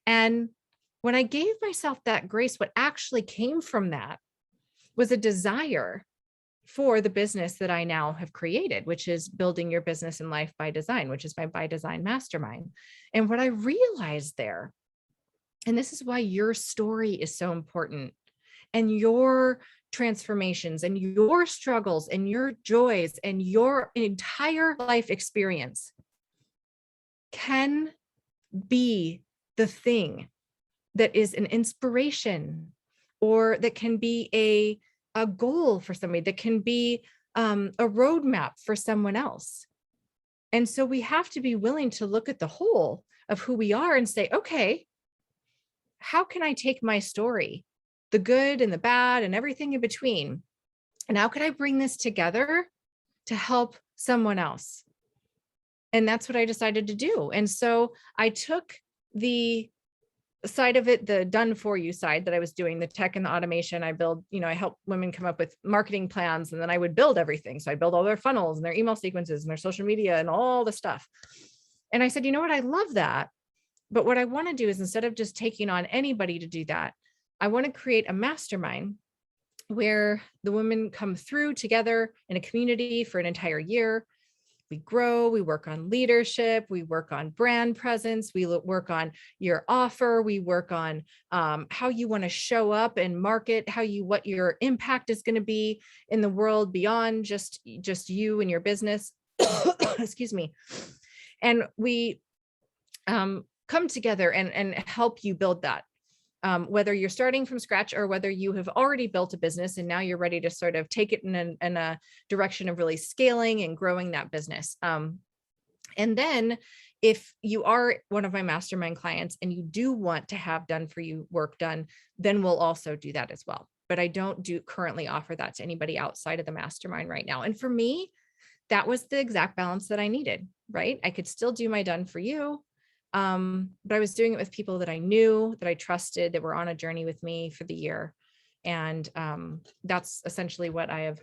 And when I gave myself that grace, what actually came from that was a desire for the business that I now have created, which is building your business and life by design, which is my by design mastermind. And what I realized there, and this is why your story is so important, and your transformations and your struggles and your joys and your entire life experience can be the thing that is an inspiration or that can be a goal for somebody, that can be a roadmap for someone else. And so we have to be willing to look at the whole of who we are and say, okay, how can I take my story, the good and the bad and everything in between, and how can I bring this together to help someone else? And that's what I decided to do. And so I took the side of it, the done for you side that I was doing, the tech and the automation. I build, I help women come up with marketing plans, and then I would build everything. So I build all their funnels and their email sequences and their social media and all the stuff. And I said, you know what? I love that. But what I want to do is, instead of just taking on anybody to do that, I want to create a mastermind where the women come through together in a community for an entire year. We grow, we work on leadership, we work on brand presence, we work on your offer, we work on how you want to show up and market, what your impact is going to be in the world beyond just you and your business. Excuse me. And we come together and help you build that. Whether you're starting from scratch or whether you have already built a business and now you're ready to sort of take it in a direction of really scaling and growing that business. And then if you are one of my mastermind clients and you do want to have done for you work done, then we'll also do that as well. But I don't currently offer that to anybody outside of the mastermind right now. And for me, that was the exact balance that I needed, right? I could still do my done for you. But I was doing it with people that I knew, that I trusted, that were on a journey with me for the year. And that's essentially what I have,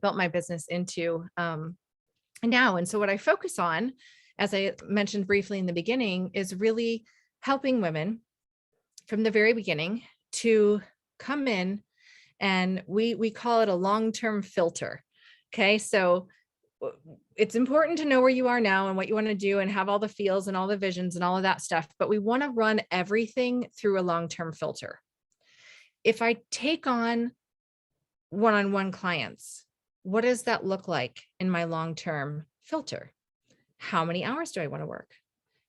built my business into now. And so what I focus on, as I mentioned briefly in the beginning, is really helping women from the very beginning to come in, and we call it a long-term filter. Okay, so it's important to know where you are now and what you want to do and have all the feels and all the visions and all of that stuff, but we want to run everything through a long-term filter. If I take on one-on-one clients, what does that look like in my long-term filter? How many hours do I want to work?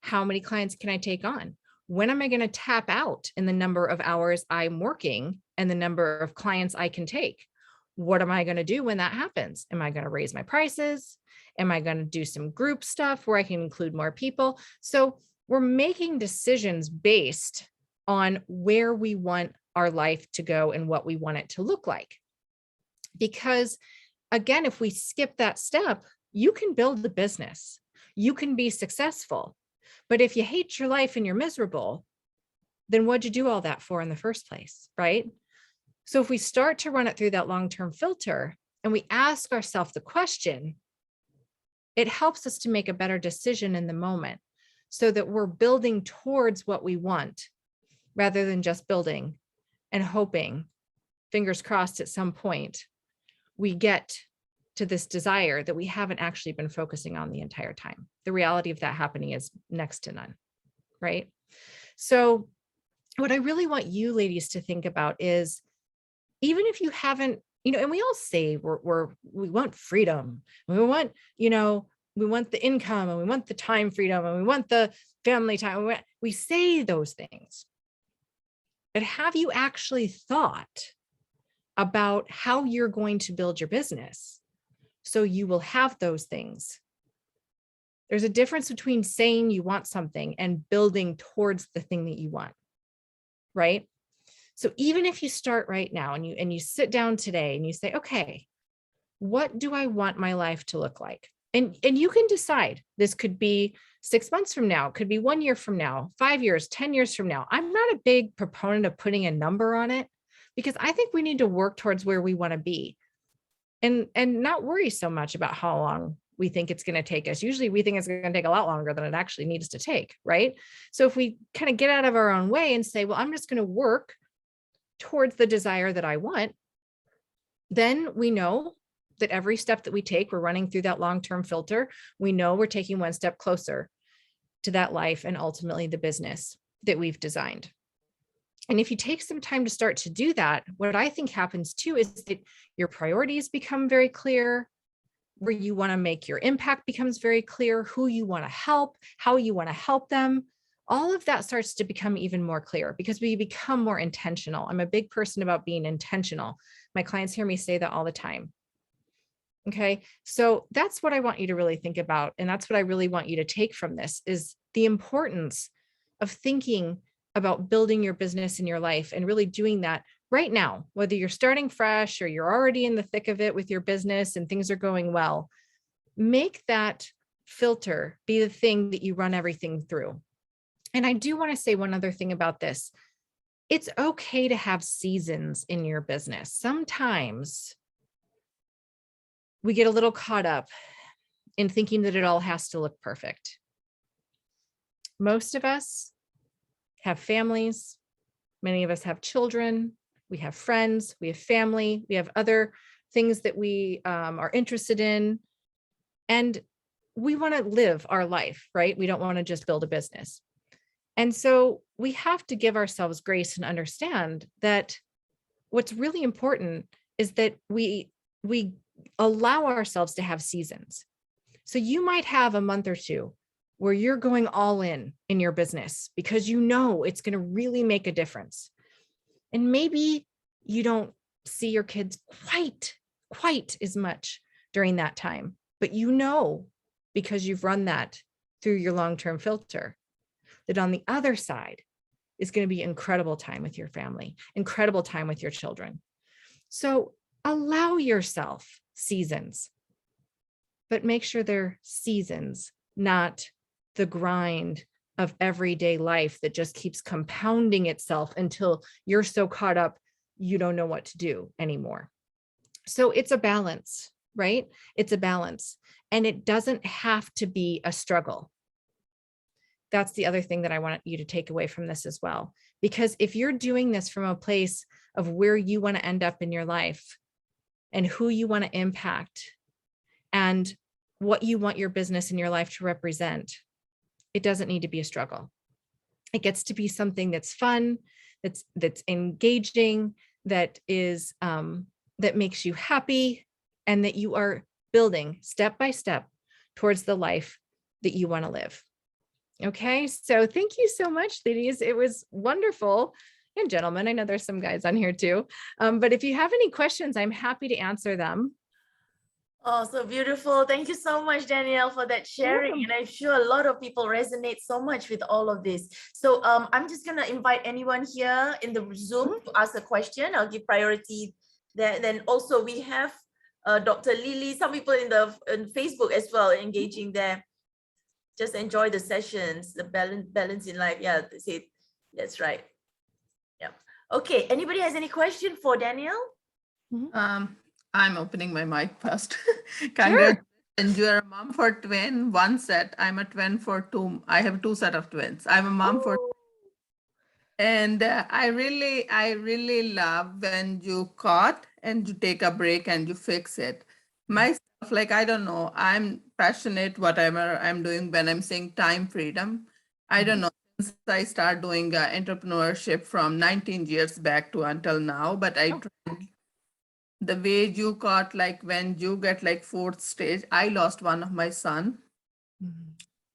How many clients can I take on? When am I going to tap out in the number of hours I'm working and the number of clients I can take? What am I going to do when that happens? Am I going to raise my prices? Am I going to do some group stuff where I can include more people? So we're making decisions based on where we want our life to go and what we want it to look like. Because again, if we skip that step, you can build the business, you can be successful. But if you hate your life and you're miserable, then what'd you do all that for in the first place, right? So if we start to run it through that long-term filter and we ask ourselves the question, it helps us to make a better decision in the moment so that we're building towards what we want rather than just building and hoping, fingers crossed, at some point we get to this desire that we haven't actually been focusing on the entire time. The reality of that happening is next to none, right? So what I really want you ladies to think about is, even if you haven't, and we all say we want freedom, we want, we want the income, and we want the time freedom, and we want the family time. We say those things, but have you actually thought about how you're going to build your business so you will have those things? There's a difference between saying you want something and building towards the thing that you want, right? So even if you start right now and you sit down today and you say, okay, what do I want my life to look like? And you can decide. This could be 6 months from now, it could be 1 year from now, 5 years, 10 years from now. I'm not a big proponent of putting a number on it, because I think we need to work towards where we want to be and not worry so much about how long we think it's going to take us. Usually we think it's going to take a lot longer than it actually needs to take, right? So if we kind of get out of our own way and say, well, I'm just going to work towards the desire that I want, then we know that every step that we take, we're running through that long-term filter. We know we're taking one step closer to that life and ultimately the business that we've designed. And if you take some time to start to do that, what I think happens too is that your priorities become very clear, where you want to make your impact becomes very clear, who you want to help, how you want to help them, all of that starts to become even more clear because we become more intentional. I'm a big person about being intentional. My clients hear me say that all the time. Okay, so that's what I want you to really think about. And that's what I really want you to take from this is the importance of thinking about building your business in your life and really doing that right now, whether you're starting fresh or you're already in the thick of it with your business and things are going well. Make that filter be the thing that you run everything through. And I do want to say one other thing about this. It's okay to have seasons in your business. Sometimes we get a little caught up in thinking that it all has to look perfect. Most of us have families. Many of us have children. We have friends. We have family. We have other things that we are interested in. And we want to live our life, right? We don't want to just build a business. And so we have to give ourselves grace and understand that what's really important is that we allow ourselves to have seasons. So you might have a month or two where you're going all in your business because you know it's going to really make a difference. And maybe you don't see your kids quite as much during that time, but you know, because you've run that through your long-term filter, that on the other side is going to be incredible time with your family, incredible time with your children. So allow yourself seasons, but make sure they're seasons, not the grind of everyday life that just keeps compounding itself until you're so caught up, you don't know what to do anymore. So it's a balance, right? It's a balance, and it doesn't have to be a struggle. That's the other thing that I want you to take away from this as well. Because if you're doing this from a place of where you want to end up in your life and who you want to impact and what you want your business and your life to represent, it doesn't need to be a struggle. It gets to be something that's fun, that's engaging, that is that makes you happy, and that you are building step by step towards the life that you want to live. Okay, so thank you so much, ladies. It was wonderful. And gentlemen, I know there's some guys on here too. But if you have any questions, I'm happy to answer them. Oh, so beautiful. Thank you so much, Danielle, for that sharing. And I'm sure a lot of people resonate so much with all of this. So I'm just going to invite anyone here in the Zoom to ask a question. I'll give priority there. Then also we have Dr. Lily, some people in Facebook as well, engaging there. Just enjoy the sessions, the balance in life. Yeah, that's right. Yeah. Okay. Anybody has any question for Danielle? I'm opening my mic first. Congratulations. You're a mom for twin, one set. I'm a twin for two. I have two set of twins. I'm a mom for. And I really love when you caught and you take a break and you fix it. Myself, like, I don't know, I'm passionate, whatever I'm doing when I'm saying time freedom. I don't know, since I started doing entrepreneurship from 19 years back to until now, but I tried the way you caught, like when you get like fourth stage, I lost one of my son.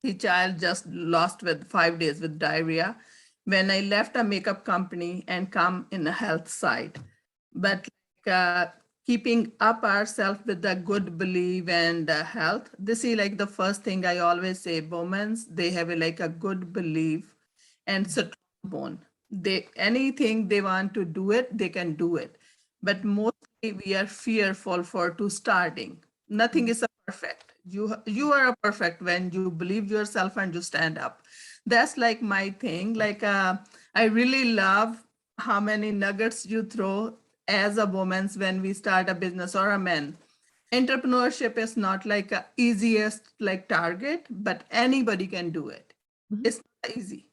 The child just lost with 5 days with diarrhea when I left a makeup company and come in the health side. But keeping up ourselves with the good belief and health, this is like the first thing I always say, women, they have like a good belief and strong bone. Anything they want to do it, they can do it. But mostly we are fearful for to starting. Nothing is perfect. You are perfect when you believe yourself and you stand up. That's like my thing. Like I really love how many nuggets you throw as a woman when we start a business, or a man. Entrepreneurship is not like a easiest like target, but anybody can do it. It's not easy.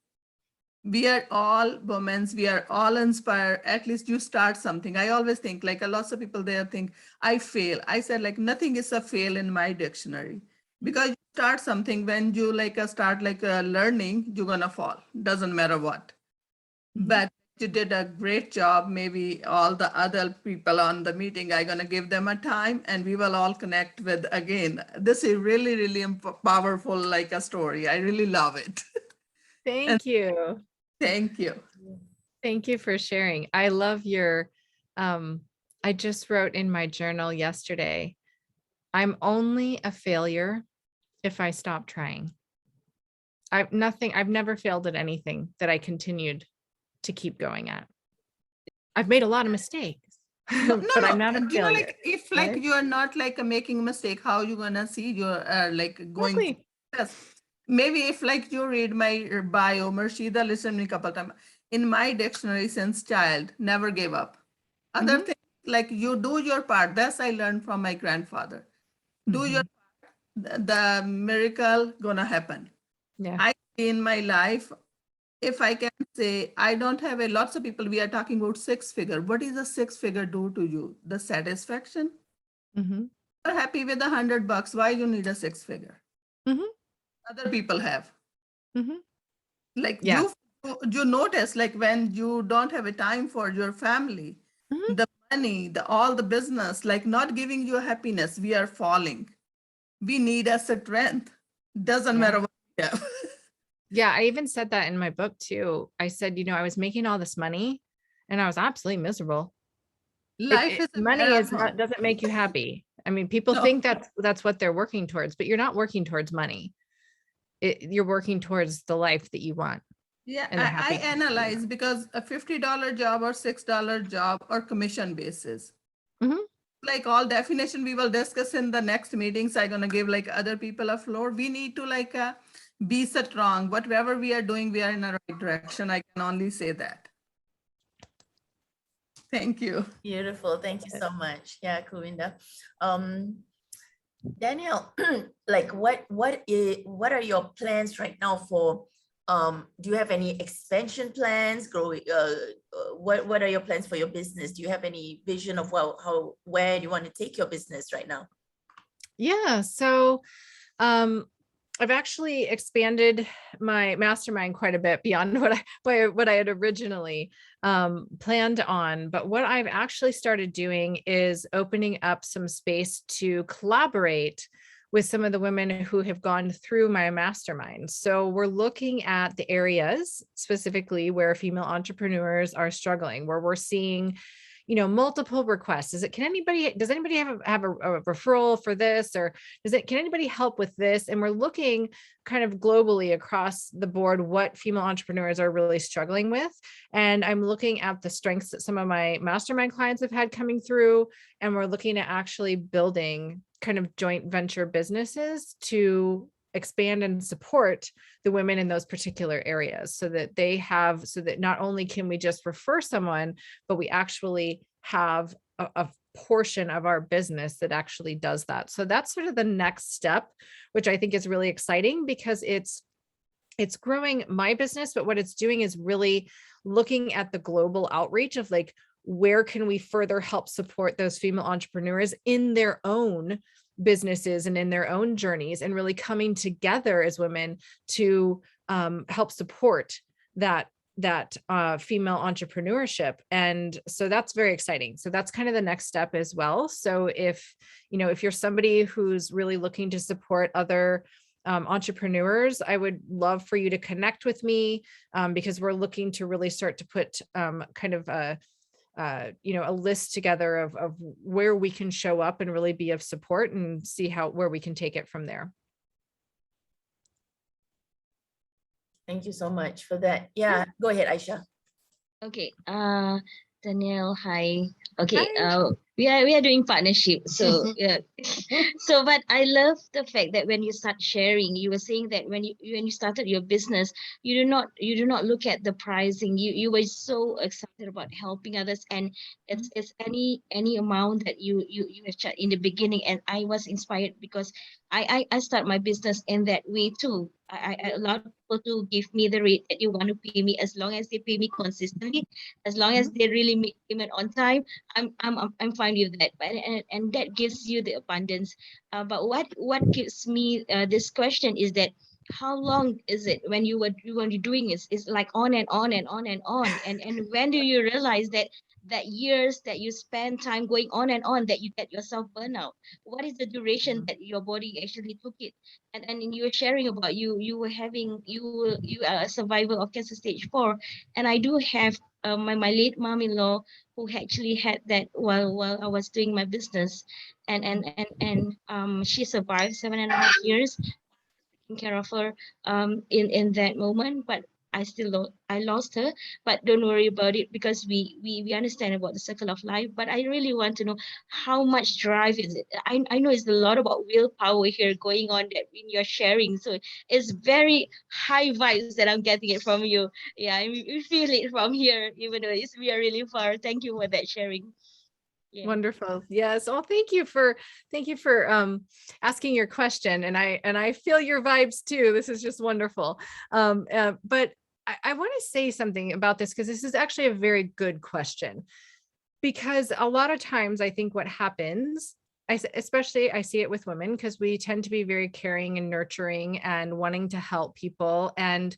We are all women, we are all inspired. At least you start something. I always think, like, a lot of people there think I fail. I said, like, nothing is a fail in my dictionary, because you start something, when you like start like learning, you're gonna fall, doesn't matter what. But you did a great job. Maybe all the other people on the meeting, I'm gonna give them a time and we will all connect with again. This is really, really powerful, like a story. I really love it. Thank you. Thank you. Thank you for sharing. I love your, I just wrote in my journal yesterday, I'm only a failure if I stop trying. I've never failed at anything that I continued to keep going at. I've made a lot of mistakes, but I'm not a You know, failure. like if like right? you are not like making a mistake, how you gonna see you're like going? Exactly. Yes. Maybe if like you read my bio, Mershida listened to me a couple times. In my dictionary since child, never gave up. Other Mhm. things like you do your part. That's I learned from my grandfather. Do your the miracle gonna happen. Yeah. I in my life, if I can say, I don't have a lots of people. We are talking about 6-figure. What is a 6-figure do to you? The satisfaction. Mhm. You're happy with $100. Why you need a 6-figure? Mhm. Other people have. Mhm. Like Yeah. you notice like when you don't have a time for your family, Mhm. the money, the all the business, like not giving you happiness, we are falling. We need a strength. Doesn't Yeah. matter what we have. Yeah, I even said that in my book too. I said, I was making all this money and I was absolutely miserable. Life is a Money is marathon. not doesn't make you happy. I mean, people No. think that's what they're working towards, but you're not working towards money. You're working towards the life that you want. Yeah, And the I happiness that you analyze want. because a $50 job or $6 job or commission basis. Mhm. Like all definition we will discuss in the next meetings. I'm gonna give like other people a floor. We need to like be strong. Whatever we are doing, we are in the right direction. I can only say that. Thank you. Beautiful. Thank you so much. Yeah, Kuvinda. Danielle, like what are your plans right now for do you have any expansion plans growing what are your plans for your business? Do you have any vision of where you want to take your business right now? Yeah. So I've actually expanded my mastermind quite a bit beyond what I had originally planned on. But what I've actually started doing is opening up some space to collaborate with some of the women who have gone through my mastermind. So we're looking at the areas specifically where female entrepreneurs are struggling, where we're seeing multiple requests. Does anybody have a referral for this, or can anybody help with this? And we're looking kind of globally across the board what female entrepreneurs are really struggling with. And I'm looking at the strengths that some of my mastermind clients have had coming through, and we're looking at actually building kind of joint venture businesses to expand and support the women in those particular areas so that not only can we just refer someone, but we actually have a portion of our business that actually does that. So that's sort of the next step, which I think is really exciting because it's growing my business, but what it's doing is really looking at the global outreach of like, where can we further help support those female entrepreneurs in their own businesses and in their own journeys, and really coming together as women to help support that female entrepreneurship. And so that's very exciting. So that's kind of the next step as well. So if you're somebody who's really looking to support other entrepreneurs, I would love for you to connect with me because we're looking to really start to put kind of a list together of where we can show up and really be of support and see where we can take it from there. Thank you so much for that. Yeah, go ahead, Aisha. Okay, Danielle, hi. Okay, Hi. we are doing partnership. So yeah. So but I love the fact that when you start sharing, you were saying that when you started your business, you do not look at the pricing. You were so excited about helping others, and it's any amount that you have charged in the beginning. And I was inspired because I start my business in that way too. I allow people to give me the rate that you want to pay me, as long as they pay me consistently, as long as they really make payment on time. I'm fine with that. But and that gives you the abundance. But what gives me this question is that how long is it when you're doing it? It's like on and on and on and on. And when do you realize that years that you spend time going on and on, that you get yourself burnout? What is the duration that your body actually took it? And you were sharing about you were having you are a survivor of cancer stage 4, and I do have my late mom-in-law who actually had that while I was doing my business, and she survived 7.5 years taking care of her in that moment. But I lost her. But don't worry about it, because we understand about the circle of life. But I really want to know, how much drive is it? I know it's a lot about willpower here going on that in your sharing. So it's very high vibes that I'm getting it from you. Yeah, we feel it from here, even though we are really far. Thank you for that sharing. Yeah. Wonderful. Yes. Well, thank you for asking your question. And I feel your vibes too. This is just wonderful. But I want to say something about this, because this is actually a very good question. Because a lot of times I think what happens, especially I see it with women, because we tend to be very caring and nurturing and wanting to help people and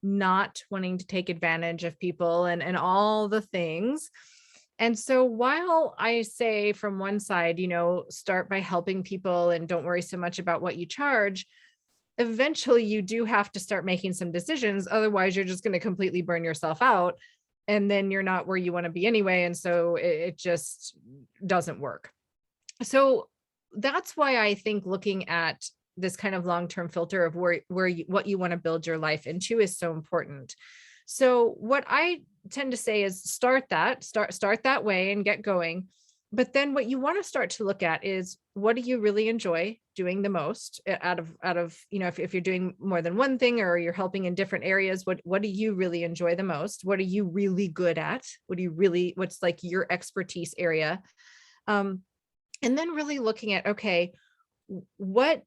not wanting to take advantage of people and all the things. And so while I say from one side, start by helping people and don't worry so much about what you charge, eventually you do have to start making some decisions. Otherwise, you're just going to completely burn yourself out. And then you're not where you want to be anyway. And so it just doesn't work. So that's why I think looking at this kind of long-term filter of what you want to build your life into is so important. So what I tend to say is start that way and get going. But then what you want to start to look at is, what do you really enjoy doing the most out of, if you're doing more than one thing or you're helping in different areas, what do you really enjoy the most? What are you really good at? What's like your expertise area? And then really looking at, okay, what,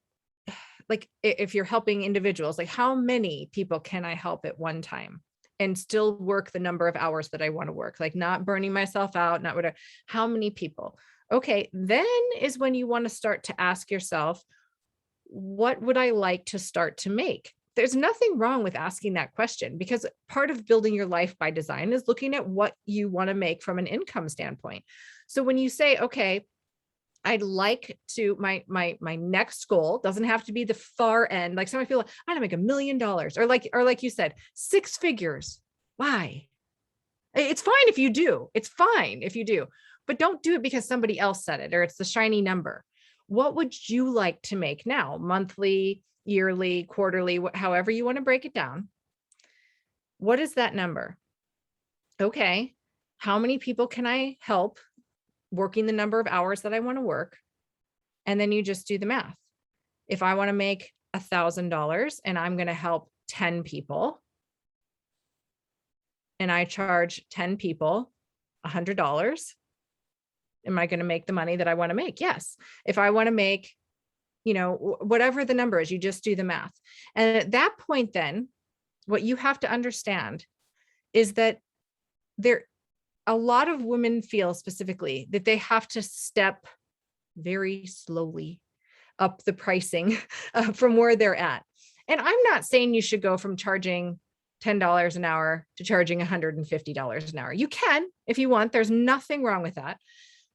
like if you're helping individuals, like how many people can I help at one time and still work the number of hours that I want to work, like not burning myself out, not whatever, how many people? Okay, then is when you want to start to ask yourself, what would I like to start to make? There's nothing wrong with asking that question, because part of building your life by design is looking at what you want to make from an income standpoint. So when you say, okay, I'd like to, my next goal doesn't have to be the far end. Like some people, I want to make $1 million, or like you said, 6 figures. Why? It's fine if you do. It's fine if you do, but don't do it because somebody else said it or it's the shiny number. What would you like to make now? Monthly, yearly, quarterly, however you want to break it down. What is that number? Okay. How many people can I help working the number of hours that I want to work? And then you just do the math. If I want to make $1,000 and I'm going to help 10 people and I charge 10 people $100, am I going to make the money that I want to make? Yes. If I want to make, whatever the number is, you just do the math. And at that point, then what you have to understand is that a lot of women feel specifically that they have to step very slowly up the pricing from where they're at. And I'm not saying you should go from charging $10 an hour to charging $150 an hour. You can, if you want, there's nothing wrong with that.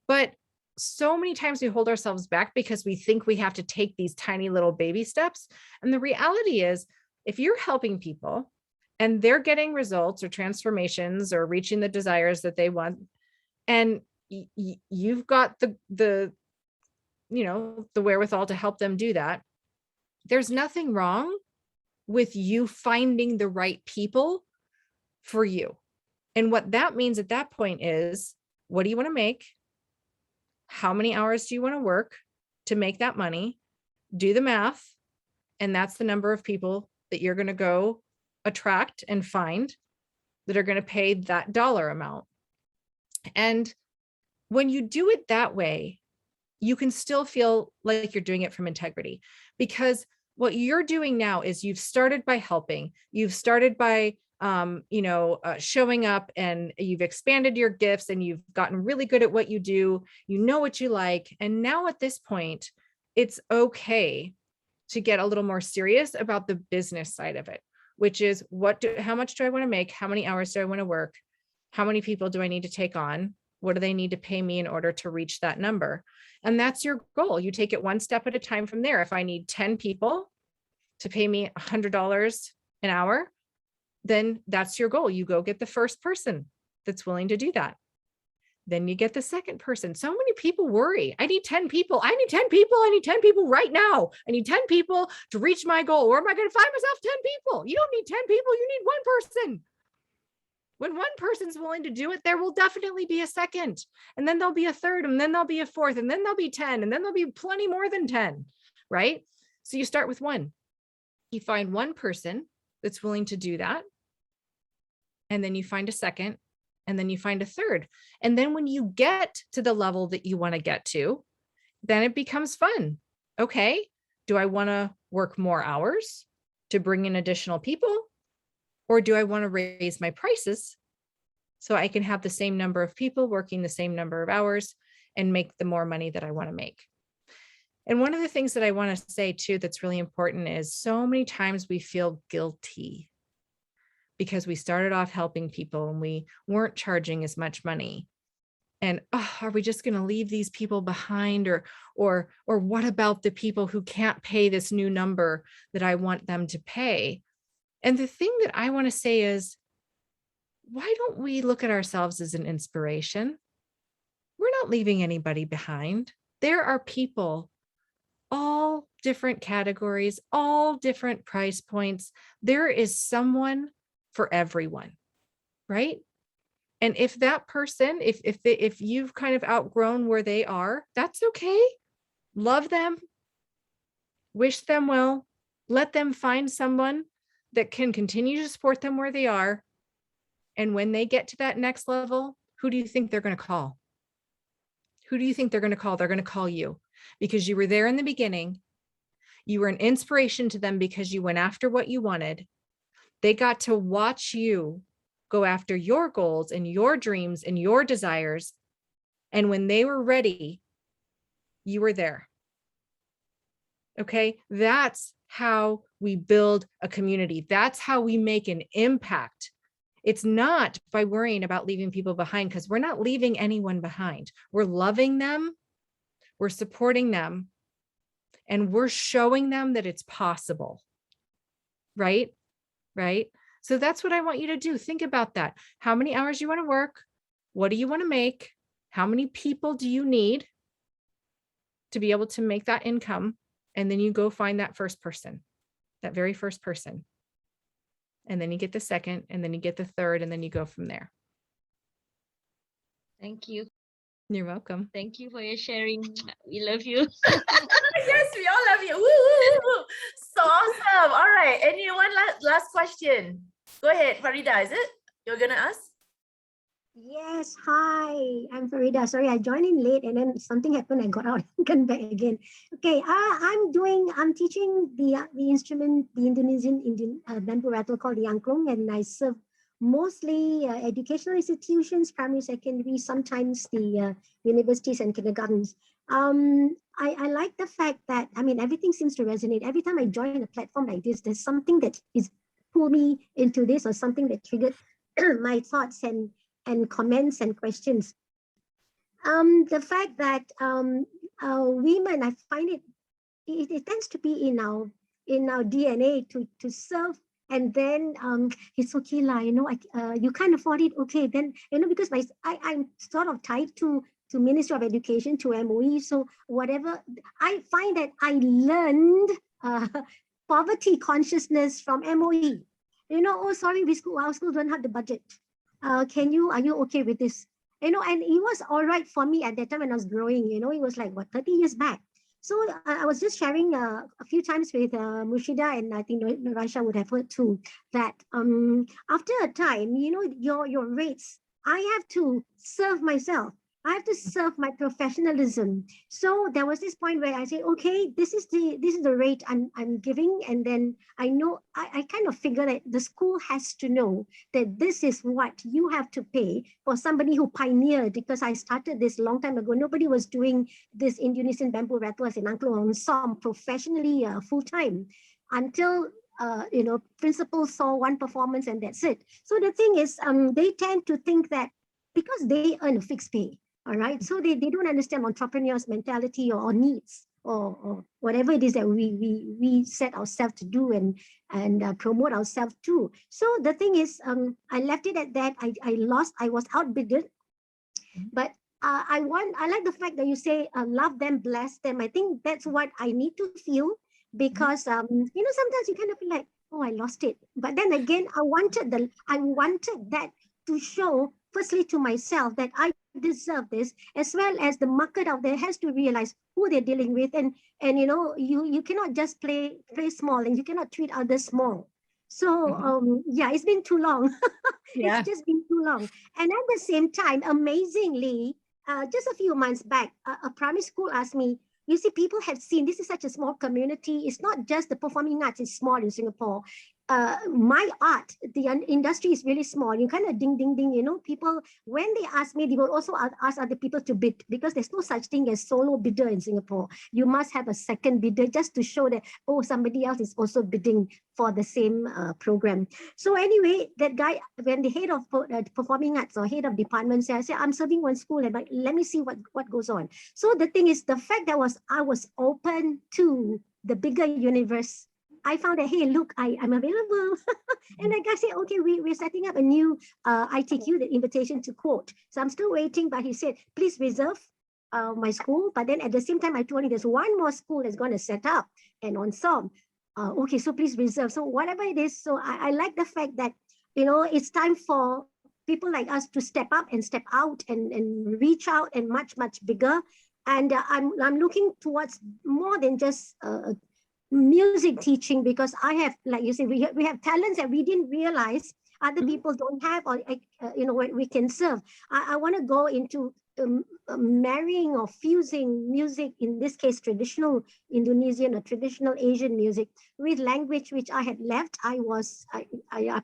But so many times we hold ourselves back because we think we have to take these tiny little baby steps. And the reality is, if you're helping people and they're getting results or transformations or reaching the desires that they want, and you've got the wherewithal to help them do that, there's nothing wrong with you finding the right people for you. And what that means at that point is, what do you want to make? How many hours do you want to work to make that money? Do the math. And that's the number of people that you're going to go attract and find that are going to pay that dollar amount. And when you do it that way, you can still feel like you're doing it from integrity, because what you're doing now is you've started by helping, you've started by showing up, and you've expanded your gifts and you've gotten really good at what you do. You know what you like. And now at this point, it's okay to get a little more serious about the business side of it, which is how much do I want to make? How many hours do I want to work? How many people do I need to take on? What do they need to pay me in order to reach that number? And that's your goal. You take it one step at a time from there. If I need 10 people to pay me $100 an hour, then that's your goal. You go get the first person that's willing to do that. Then you get the second person. So many people worry. I need 10 people. I need 10 people. I need 10 people right now. I need 10 people to reach my goal. Where am I going to find myself 10 people? You don't need 10 people. You need one person. When one person's willing to do it, there will definitely be a second. And then there'll be a third, and then there'll be a fourth, and then there'll be 10, and then there'll be plenty more than 10, right? So you start with one. You find one person that's willing to do that. And then you find a second, and then you find a third. And then when you get to the level that you want to get to, then it becomes fun. Okay, do I want to work more hours to bring in additional people? Or do I want to raise my prices so I can have the same number of people working the same number of hours and make the more money that I want to make? And one of the things that I want to say too that's really important is so many times we feel guilty because we started off helping people and we weren't charging as much money. And are we just going to leave these people behind? Or what about the people who can't pay this new number that I want them to pay? And the thing that I want to say is, why don't we look at ourselves as an inspiration? We're not leaving anybody behind. There are people, all different categories, all different price points. There is someone for everyone, right? And if that person, if you've kind of outgrown where they are, that's okay. Love them, wish them well, let them find someone that can continue to support them where they are. And when they get to that next level, who do you think they're going to call? Who do you think they're going to call? They're going to call you because you were there in the beginning. You were an inspiration to them because you went after what you wanted. They got to watch you go after your goals and your dreams and your desires. And when they were ready, you were there. Okay, that's how we build a community. That's how we make an impact. It's not by worrying about leaving people behind, because we're not leaving anyone behind. We're loving them, we're supporting them, and we're showing them that it's possible. Right? Right? So that's what I want you to do. Think about that. How many hours you want to work? What do you want to make? How many people do you need to be able to make that income? And then you go find that first person, that very first person. And then you get the second, and then you get the third, and then you go from there. Thank you. You're welcome. Thank you for your sharing. We love you. Yes, we all love you. Woo, woo, woo, woo. So awesome. All right. Anyone last question? Go ahead, Farida, is it? You're going to ask? Yes, hi, I'm Farida. Sorry, I joined in late and then something happened. I got out and came back again. Okay, I'm teaching the instrument, the Indonesian bamboo rattle called the angklung, and I serve mostly educational institutions, primary, secondary, sometimes the universities and kindergartens. I like the fact that, I mean, everything seems to resonate. Every time I join a platform like this, there's something that is pull me into this, or something that triggered my thoughts and comments and questions. The fact that women, I find it tends to be in our DNA to serve, and then it's okay lah, you know, you can't afford it, okay, then, you know, because I'm sort of tied to Ministry of Education, to MOE, so whatever, I find that I learned poverty consciousness from MOE. You know, oh, sorry, our school don't have the budget. Are you okay with this? You know, and it was all right for me at that time when I was growing, you know, it was like, what, 30 years back. So I was just sharing a few times with Mushida, and I think Rasha would have heard too, that after a time, you know, your rates, I have to serve myself. I have to serve my professionalism. So there was this point where I say, okay, this is the rate I'm giving. And then I know I kind of figure that the school has to know that this is what you have to pay for somebody who pioneered, because I started this long time ago. Nobody was doing this Indonesian bamboo rattles in Angklong Som professionally full time until principals saw one performance and that's it. So the thing is, they tend to think that because they earn a fixed pay, all right, so they don't understand entrepreneurs' mentality or needs or whatever it is that we set ourselves to do and promote ourselves to. So the thing is, I left it at that. I lost. I was outbidden, but I like the fact that you say love them, bless them. I think that's what I need to feel, because sometimes you kind of feel like, oh, I lost it. But then again, I wanted that to show firstly to myself that I deserve this, as well as the market out there has to realize who they're dealing with, and you cannot just play small, and you cannot treat others small. So yeah, it's been too long. Yeah. It's just been too long. And at the same time, amazingly, just a few months back, a primary school asked me, you see, people have seen this is such a small community. It's not just the performing arts is small in Singapore. My art, the industry is really small. You kind of ding, ding, ding, people, when they ask me, they will also ask other people to bid, because there's no such thing as solo bidder in Singapore. You must have a second bidder just to show that, oh, somebody else is also bidding for the same program. So anyway, that guy, when the head of performing arts or head of department said, I said, I'm serving one school, and let me see what goes on. So the thing is, the fact that I was open to the bigger universe, I found that, hey, look, I'm available. And the guy said, okay, we're setting up a new ITQ, the invitation to quote. So I'm still waiting, but he said, please reserve my school. But then at the same time, I told him there's one more school that's going to set up and on Som. Okay, so please reserve. So whatever it is, so I like the fact that, it's time for people like us to step up and step out and reach out and much, much bigger. And I'm looking towards more than just music teaching, because I have, like you say, we have talents that we didn't realize other people don't have, or we can serve. I want to go into marrying or fusing music, in this case traditional Indonesian or traditional Asian music, with language which I had left. I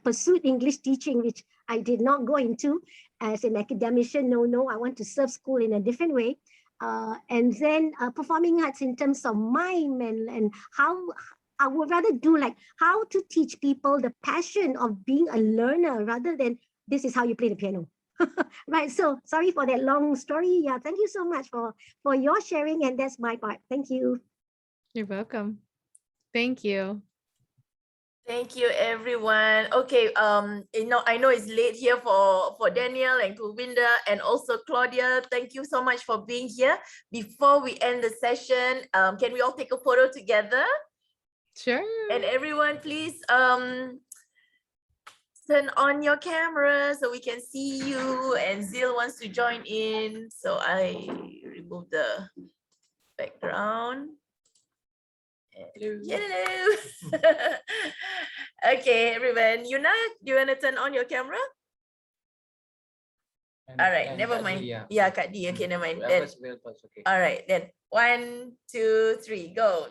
pursued English teaching, which I did not go into as an academician. No, I want to serve school in a different way. And then performing arts in terms of mime and how I would rather do, like, how to teach people the passion of being a learner rather than this is how you play the piano. Right. So sorry for that long story. Yeah. Thank you so much for your sharing. And that's my part. Thank you. You're welcome. Thank you. Thank you, everyone. Okay, I know it's late here for Danielle and Kulwinder and also Claudia. Thank you so much for being here. Before we end the session, can we all take a photo together? Sure. And everyone, please turn on your camera so we can see you. And Zil wants to join in, so I remove the background. Hello. Okay, everyone. Yuna, do you want to turn on your camera? All right, never mind. Yeah, Kak D. Okay, never mind. Then, all right, then 1, 2, 3, go.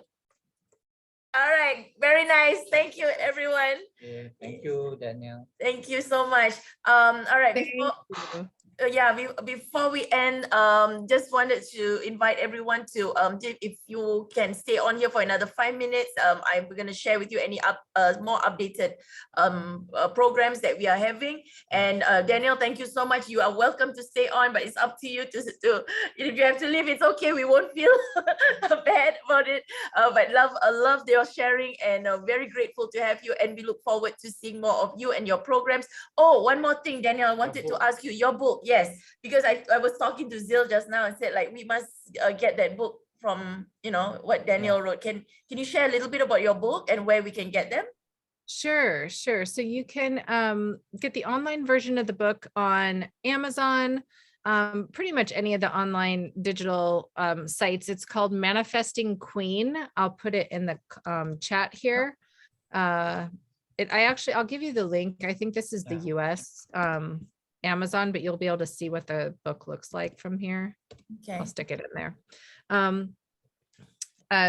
All right, very nice. Thank you, everyone. Yeah, thank you, Danielle. Thank you so much. All right, before we end, just wanted to invite everyone to if you can stay on here for another 5 minutes, I'm going to share with you any more updated programs that we are having. And Danielle, thank you so much. You are welcome to stay on, but it's up to you to if you have to leave, it's okay. We won't feel bad about it. But love your sharing, and very grateful to have you, and we look forward to seeing more of you and your programs. Oh, one more thing, Danielle, I wanted to ask you, your book. Yes, because I was talking to Zil just now and said, like, we must get that book from, what Danielle wrote. Can you share a little bit about your book and where we can get them? Sure. So you can get the online version of the book on Amazon, pretty much any of the online digital sites. It's called Manifesting Queen. I'll put it in the chat here. I'll give you the link. I think this is the US. Amazon, but you'll be able to see what the book looks like from here. Okay. I'll stick it in there.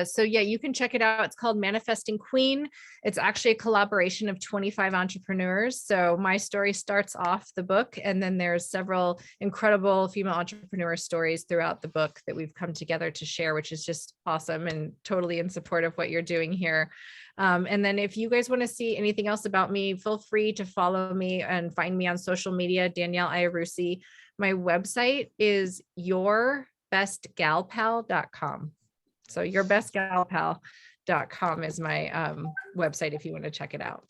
So yeah, you can check it out. It's called Manifesting Queen. It's actually a collaboration of 25 entrepreneurs. So my story starts off the book, and then there's several incredible female entrepreneur stories throughout the book that we've come together to share, which is just awesome and totally in support of what you're doing here. And then if you guys want to see anything else about me, feel free to follow me and find me on social media, Danielle Iarussi. My website is yourbestgalpal.com. So yourbestgalpal.com is my website if you want to check it out.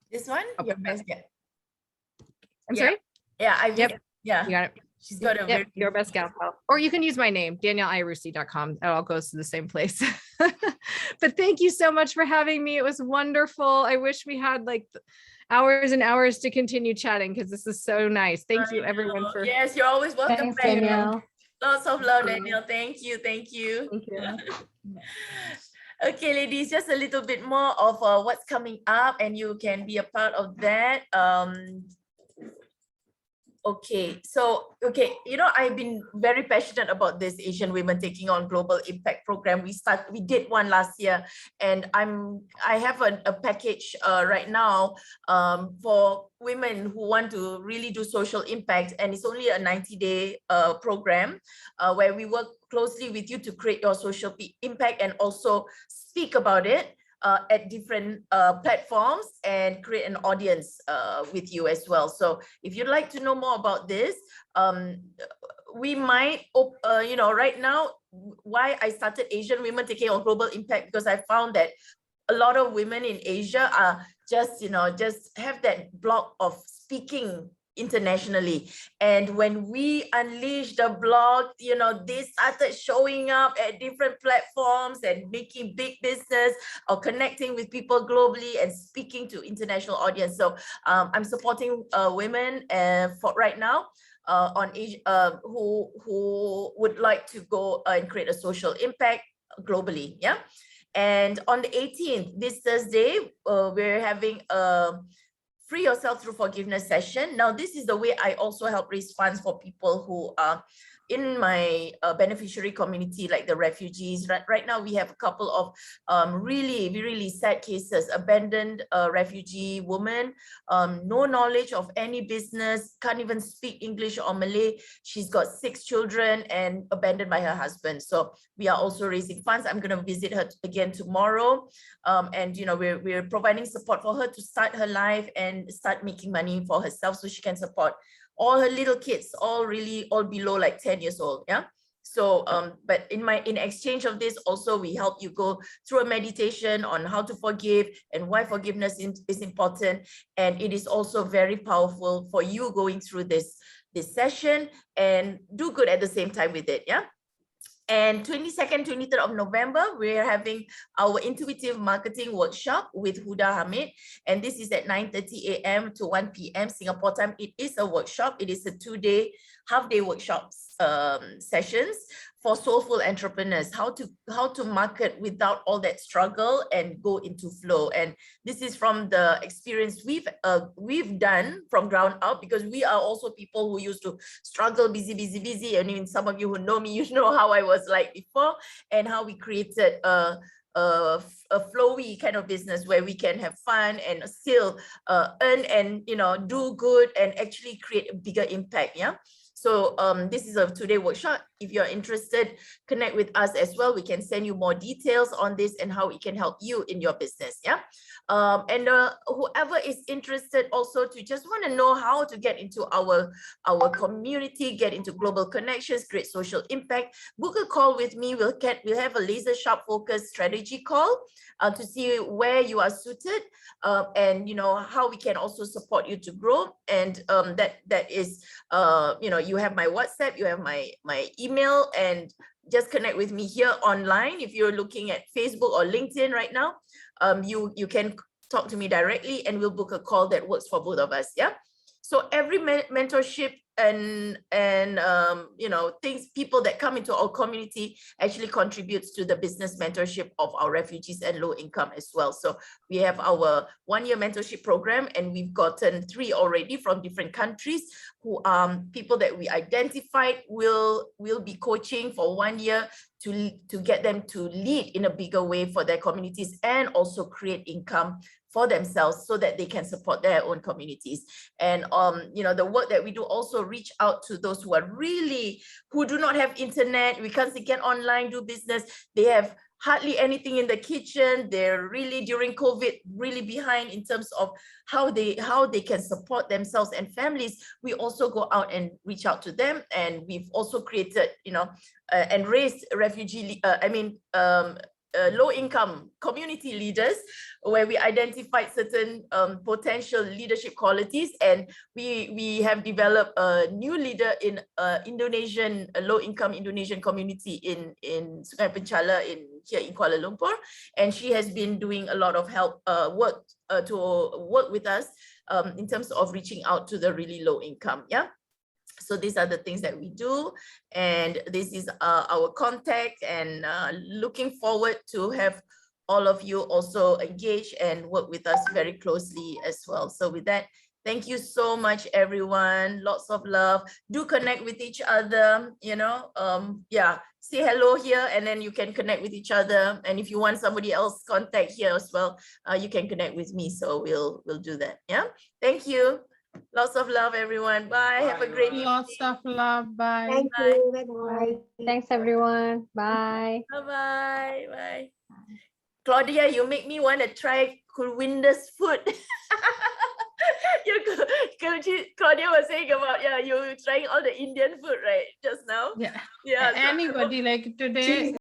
This one? Your best guess. I'm Yeah. sorry? Yeah, Yep. yeah. You got it. She's got a Yep, very Your Best Gal Pal. Or you can use my name, DanielleIarussi.com. It all goes to the same place. But thank you so much for having me. It was wonderful. I wish we had like hours and hours to continue chatting because this is so nice. Thank you everyone for. Yes, you're always welcome. Thanks, Danielle. Lots of love, Danielle. Thank you. Thank you. Thank you. Okay, ladies, just a little bit more of what's coming up, and you can be a part of that. Okay, so, you know, I've been very passionate about this Asian Women Taking on Global Impact program. We did one last year, and I have a package right now for women who want to really do social impact, and it's only a 90-day program where we work closely with you to create your social impact and also speak about it at different platforms and create an audience with you as well. So if you'd like to know more about this, we might, you know, right now, why I started Asian Women Taking on Global Impact, because I found that a lot of women in Asia are just, you know, just have that block of speaking internationally. And when we unleashed the blog, you know, they started showing up at different platforms and making big business or connecting with people globally and speaking to international audience. So I'm supporting women for right now on Asia, who would like to go and create a social impact globally. Yeah. And on the 18th, this Thursday, we're having a Free Yourself Through Forgiveness session. Now, this is the way I also help raise funds for people who are in my beneficiary community, like the refugees. Right now, we have a couple of really sad cases. Abandoned refugee woman, no knowledge of any business, can't even speak English or Malay. She's got 6 children and abandoned by her husband. So we are also raising funds. I'm going to visit her again tomorrow. And, you know, we're providing support for her to start her life and start making money for herself so she can support all her little kids, all below like 10 years old. Yeah. So, but in exchange of this, also we help you go through a meditation on how to forgive and why forgiveness is important. And it is also very powerful for you going through this session and do good at the same time with it. Yeah. And 22nd, 23rd of November, we're having our intuitive marketing workshop with Huda Hamid. And this is at 9:30 a.m. to 1 p.m. Singapore time. It is a workshop. It is a 2-day, half-day workshops sessions for soulful entrepreneurs, how to market without all that struggle and go into flow. And this is from the experience we've done from ground up, because we are also people who used to struggle, busy. And even some of you who know me, you know how I was like before, and how we created a flowy kind of business where we can have fun and still earn and, you know, do good and actually create a bigger impact. Yeah. So this is a 2-day workshop. If you're interested, connect with us as well. We can send you more details on this and how it can help you in your business. Yeah. And whoever is interested also to just want to know how to get into our community, get into global connections, create social impact, book a call with me. We'll have a laser sharp focus strategy call to see where you are suited and, you know, how we can also support you to grow. And that is, you know, you have my WhatsApp, you have my email, and just connect with me here online. If you're looking at Facebook or LinkedIn right now, you can talk to me directly and we'll book a call that works for both of us. Yeah. So every mentorship people that come into our community actually contributes to the business mentorship of our refugees and low income as well. So we have our 1-year mentorship program, and we've gotten 3 already from different countries who people that we identified will be coaching for 1 year to get them to lead in a bigger way for their communities and also create income for themselves so that they can support their own communities. And the work that we do also reach out to those who do not have internet, we can't get online, do business. They have hardly anything in the kitchen. They're really, during COVID, really behind in terms of how they can support themselves and families. We also go out and reach out to them, and we've also created, and raised low-income community leaders, where we identified certain potential leadership qualities, and we have developed a new leader in low-income Indonesian community in Sungai Penchala here in Kuala Lumpur, and she has been doing a lot of work to work with us in terms of reaching out to the really low income. So these are the things that we do, and this is our contact, and looking forward to have all of you also engage and work with us very closely as well. So with that, thank you so much, everyone. Lots of love. Do connect with each other, say hello here, and then you can connect with each other. And if you want somebody else contact here as well, you can connect with me. So we'll do that. Thank you. Lots of love, everyone. Bye. Have a great evening. Lots of love. Bye. Thank you. Bye-bye. Thanks, everyone. Bye. Bye-bye. Bye. Claudia, you make me want to try Kulwinder's food. Claudia was saying about, you trying all the Indian food, right? Just now. Yeah. Yeah. Anybody like today.